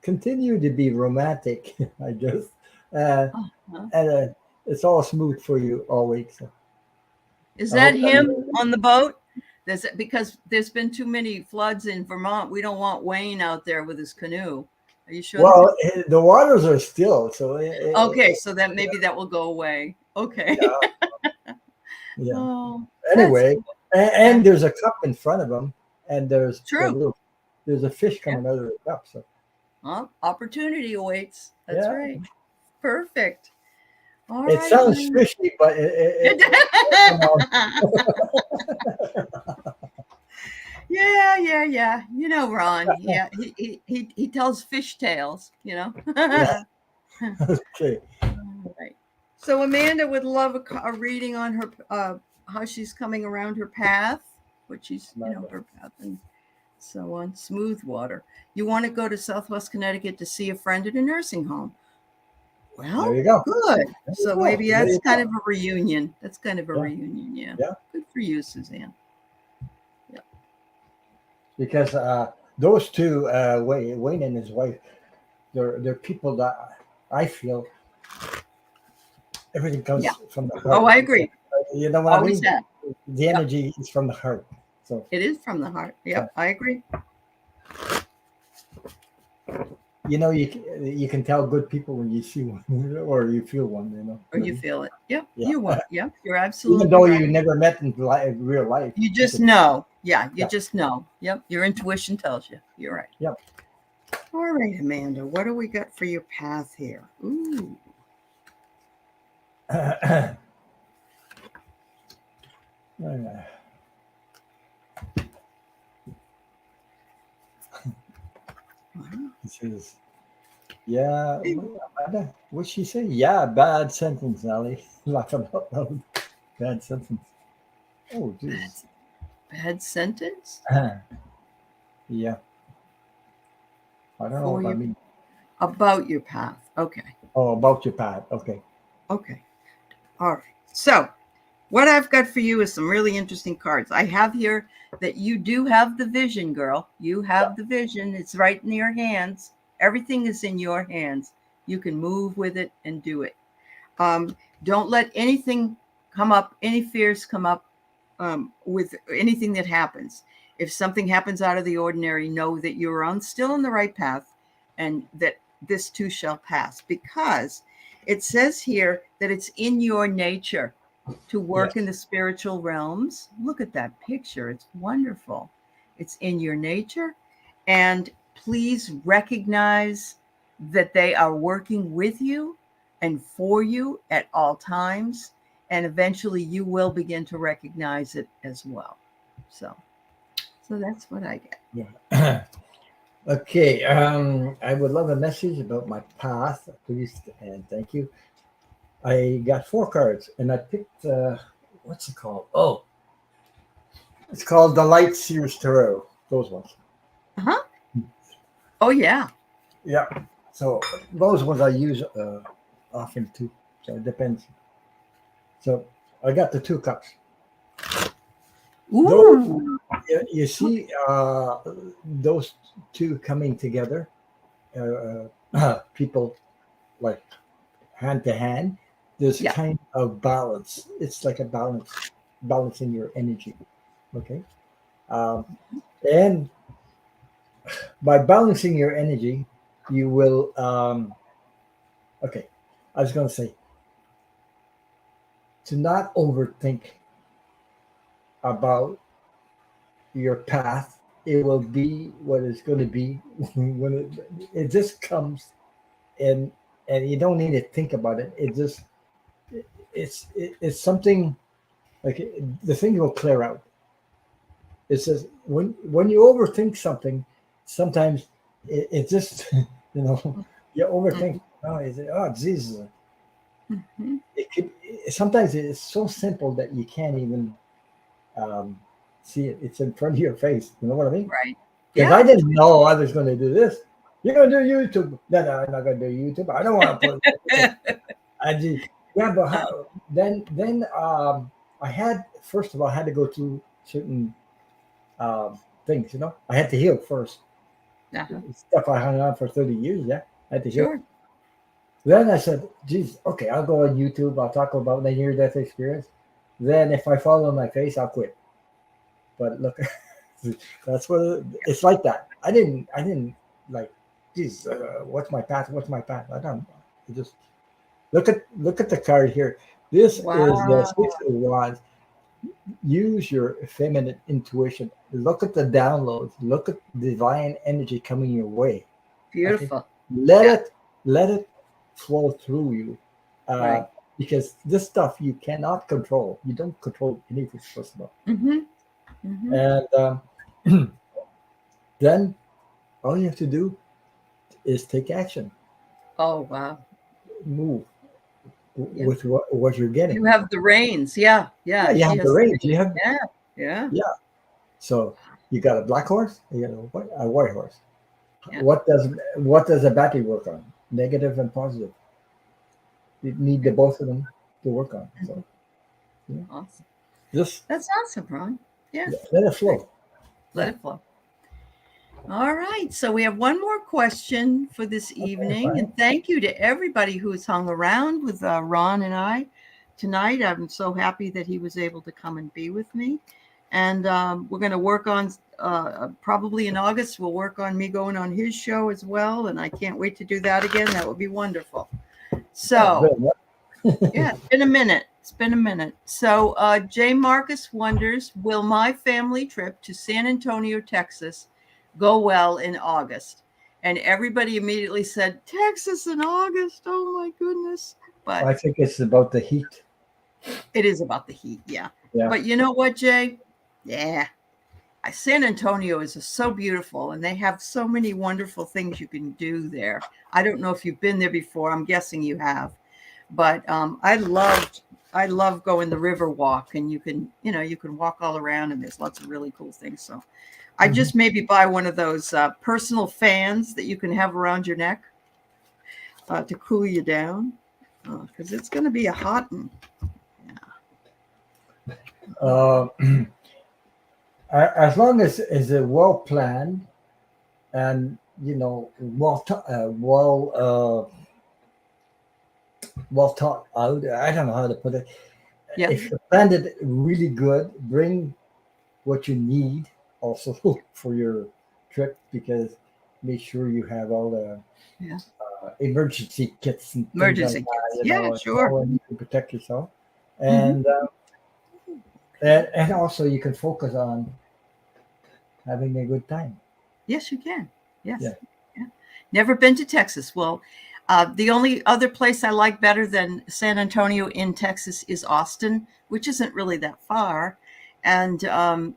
continue to be romantic, I guess, uh, Uh-huh. and it's all smooth for you all week. So Is I that hope him that on the boat? Because there's been too many floods in Vermont. We don't want Wayne out there with his canoe. Are you sure? well, the waters are still so. Okay, so that maybe that will go away. Okay. Yeah, yeah. Oh, that's Anyway, cool. and That's there's a cup in front of them, and true. there's a fish Yeah. coming out of the cup. So Well, opportunity awaits. That's yeah, right. Perfect. All it right, sounds Wayne. fishy, but come on. Yeah, yeah, yeah. You know, Ron. Yeah, he tells fish tales. You know. Yeah. Okay. All right. So Amanda would love a reading on her how she's coming around her path, which she's her path, and So on smooth water. You want to go to Southwest Connecticut to see a friend at a nursing home. There Well, you go. good. There you So go. maybe There that's you kind go. of a reunion. That's kind of a Yeah. reunion. Yeah. Yeah. Good for you, Suzanne. Yeah. Because those two, Wayne and his wife, they're people that I feel everything Yeah. comes from the Oh, heart. I agree. You know what I Always mean? have. The Yep. energy is from the heart. So It is from the heart. yeah. Yep. I agree. You know, you can tell good people when you see one or you feel one. You know. Or you feel it. Yep. Yeah. You are. Yep. You're Even absolutely though right. you never met in real life, You you just can. know. Yeah. You Yeah. just know. Yep. Your intuition tells you. You're right. Yeah. All right, Amanda. What do we got for your path here? Ooh. Wow. He says, "Yeah, what'd she say? Yeah, bad sentence, Ali. Laughing out loud. Bad sentence. Oh, Jesus. Bad, bad sentence Yeah, I don't know for if I you mean. about your path. Okay. Oh, about your pad. Okay. Okay. All right. So, what I've got for you is some really interesting cards. I have here that you do have the vision, girl. You Yeah. have the vision. It's right in your hands. Everything is in your hands. You can move with it and do it. Don't let anything come up, any fears come up with anything that happens. If something happens out of the ordinary, know that you're on still on the right path and that this too shall pass, because it says here that it's in your nature to Yes. work in the spiritual realms. Look at that picture. It's wonderful. It's in your nature. And please recognize that they are working with you and for you at all times. And eventually you will begin to recognize it as well. So that's what I get. Yeah. Okay. I would love a message about my path, please, and thank you. I got four cards, and I picked what's it called? Oh, it's called the Light Sears Tarot. Those ones. Uh-huh. Oh yeah. Yeah. So those ones I use often too. So it depends. So I got the two cups. Those Ooh. you see those two coming together. People like hand to hand. There's Yeah. kind of balance. It's like a balance in your energy. Okay. Um, and by balancing your energy, you will. Okay. I was going to say to not overthink about your path. It will be what it's going to be when it just comes, and you don't need to think about it. It just it's something like the thing will clear out. It says when you overthink something, sometimes it just you know you overthink. Oh, is it? Oh, Jesus! Mm-hmm. It could sometimes it's so simple that you can't even um, see it. It's in front of your face. You know what I mean? Right. Because Yeah. I didn't know I was going to do this. You're going to do YouTube? No, no, I'm not going to do YouTube. I don't want to put. I just yeah, but how, then I had first of all I had to go through certain things. You know, I had to heal first. Uh-huh. Stuff I hung on for 30 years. Yeah, I had to heal. Sure. Then I said, "Geez, okay, I'll go on YouTube. I'll talk about the near-death experience. Then if I fall on my face, I'll quit." But look, that's what it's like. That I didn't like. Geez, what's my path? What's my path? I don't. I just look at the card here. This is the Wow. 6 of Wands. Use your feminine intuition. Look at the downloads. Look at divine energy coming your way. Okay, Beautiful. let Yeah. it flow through you, uh, Right. because this stuff you cannot control. You don't control anything, first of all. Mm-hmm. Mm-hmm. And then all you have to do is take action, Oh wow. move Yeah. with what you're You getting. have the reins. Yeah. Yeah, Yeah. you She have the has the range. You reins. have Yeah. Yeah. yeah. So You got a black horse, you got a white horse. Yeah. What does a battery work on? Negative and positive. You need the both of them to work on. So yeah, Awesome. just That's awesome, Ron. Yeah. let it flow. Let it flow. All right. So we have one more question for this Okay, evening. fine. And thank you to everybody who's hung around with Ron and I tonight. I'm so happy that he was able to come and be with me. And we're going to work on, probably in August, we'll work on me going on his show as well. And I can't wait to do that again. That would be wonderful. Yeah, So, good. yeah, it's been a minute. It's been a minute. So, Jay Marcus wonders, will my family trip to San Antonio, Texas go well in August? And everybody immediately said, Texas in August. Oh my goodness. But I think it's about the heat. it is about the heat. Yeah. Yeah. But you know what, Jay? Yeah. San Antonio is just so beautiful and they have so many wonderful things you can do there. I don't know if you've been there before. I'm guessing you have. But I love going the river walk, and you can walk all around, and there's lots of really cool things. So I Mhm. just maybe buy one of those personal fans that you can have around your neck to cool you down, because it's going to be a hot one. Uh, as long as it well planned and well thought out. I don't know how to put it. Yeah, If you planned it really good, bring what you need also for your trip, because make sure you have all the yeah, emergency kits and things like emergency that. kits. Yeah, sure. And you can protect yourself, Hmm. and and also you can focus on having a good time. Yes, you can. Yes. Yeah. Yeah. Never been to Texas. Well, the only other place I like better than San Antonio in Texas is Austin, which isn't really that far. And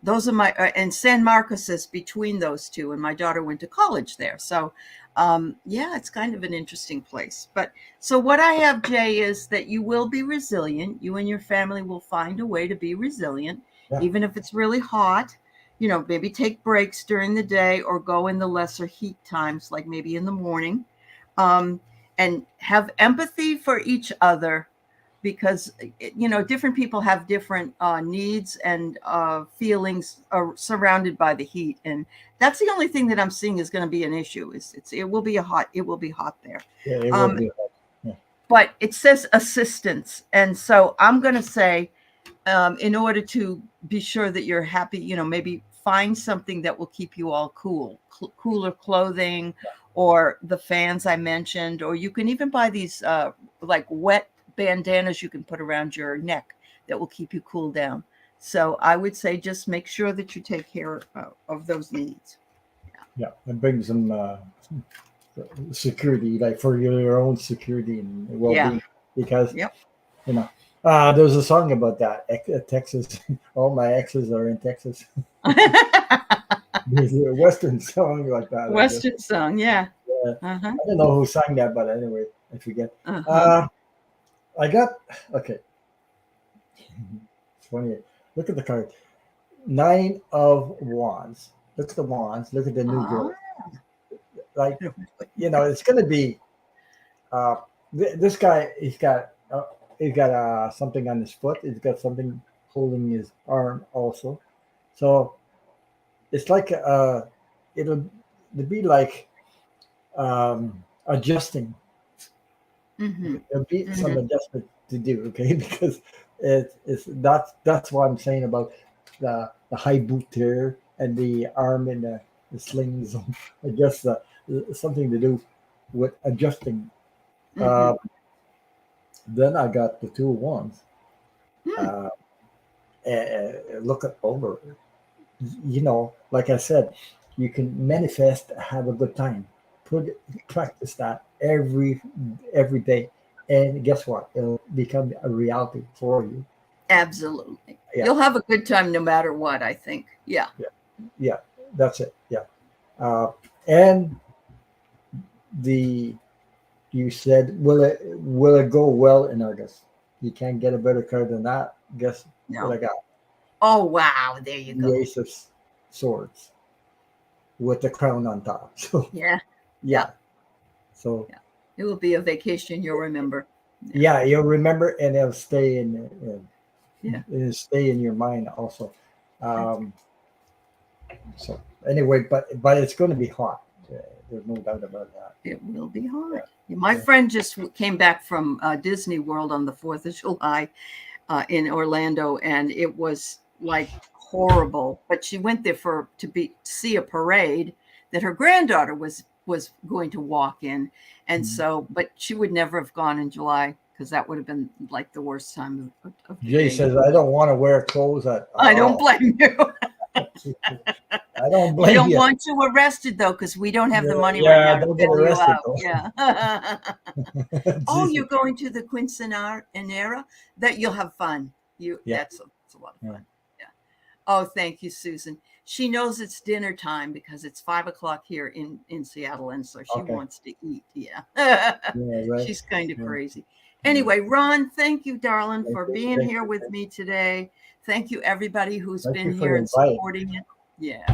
those are and San Marcos is between those two. And my daughter went to college there. So, yeah, it's kind of an interesting place. But so what I have, Jay, is that you will be resilient. You and your family will find a way to be resilient, Yeah. even if it's really hot. Maybe take breaks during the day or go in the lesser heat times, like maybe in the morning, um, and have empathy for each other because, different people have different needs and feelings are surrounded by the heat. And that's the only thing that I'm seeing is going to be an issue it will be hot there. Yeah, it will Um, be. Yeah. but it says assistance. And so I'm going to say, in order to be sure that you're happy, maybe find something that will keep you all cool, cooler clothing, or the fans I mentioned, or you can even buy these like wet bandanas you can put around your neck that will keep you cool down. So I would say just make sure that you take care of those needs. Yeah, and bring some security, like for your own security and Yeah. well-being, because Yep. you know there's a song about that. Texas, all my exes are in Texas. There's a Western song like that, I guess. Western song. Yeah. Yeah. Uh-huh. I don't know who sang that, but anyway, I forget. Uh-huh. Uh, I got okay. It's funny. Look at the card. Nine of Wands. Look at the wands. Look at the new Ah. girl. Like it's going to be. Uh, this guy, he's got something on his foot. He's got something holding his arm also. So it's like it'll be like adjusting. Mm-hmm. There'll be some Mm-hmm. adjustment to do, okay? Because it's that's what I'm saying about the high boot there and the arm and the slings. I guess something to do with adjusting. Mm-hmm. Uh, then I got the two ones. Mm. Uh, look it over. Like I said, you can manifest, have a good time. Practice that every day, and guess what? It'll become a reality for you. Absolutely. Yeah, You'll have a good time no matter what, I think. Yeah. yeah, yeah. That's it. Yeah, and the you said will it go well in August? You can't get a better card than that. Guess what No. I got? Oh, wow. There you The go. aces. swords with the crown on top. So Yeah. yeah. So Yeah. It will be a vacation you'll remember. yeah, you'll remember, and it'll Yeah. it'll stay in your mind also. That's, Um, so anyway, but it's going to be hot. There's no doubt about that. it will be hot. Yeah. My Yeah. friend just came back from Disney World on the 4th of July in Orlando, and it was like horrible. But she went there to see a parade that her granddaughter was going to walk in, and so, but she would never have gone in July because that would have been like the worst time of the Jay day. says I don't want to wear clothes at I don't all. blame you. I don't You blame don't you. want you arrested though, because we don't have the money right Yeah, now to don't get bail you arrested out. though. Yeah. Oh, Jesus. you're going to the Quinceanera? That you'll have fun. Yeah. That's a lot of Yeah. fun. Yeah. Oh, thank you, Susan. She knows it's dinner time because it's 5 o'clock here in Seattle, and so she Okay. wants to eat. Yeah. Yeah, right. She's kind of Yeah. crazy. Anyway, Ron, thank you, darling, Thank for you. being Thank here you. with me today. Thank you, everybody who's Thank been you for here the and invite. supporting it. Yeah.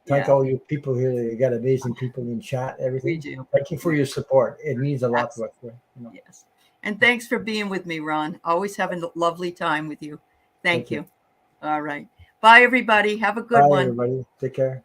Thank Yeah, all you people here. You got amazing people in chat, we everything. do. Thank you for your support. It means a lot to us. You know. Yes. And thanks for being with me, Ron. Always having a lovely time with you. Thank you. All right. Bye, everybody. Have a good Bye, one. everybody. Take care.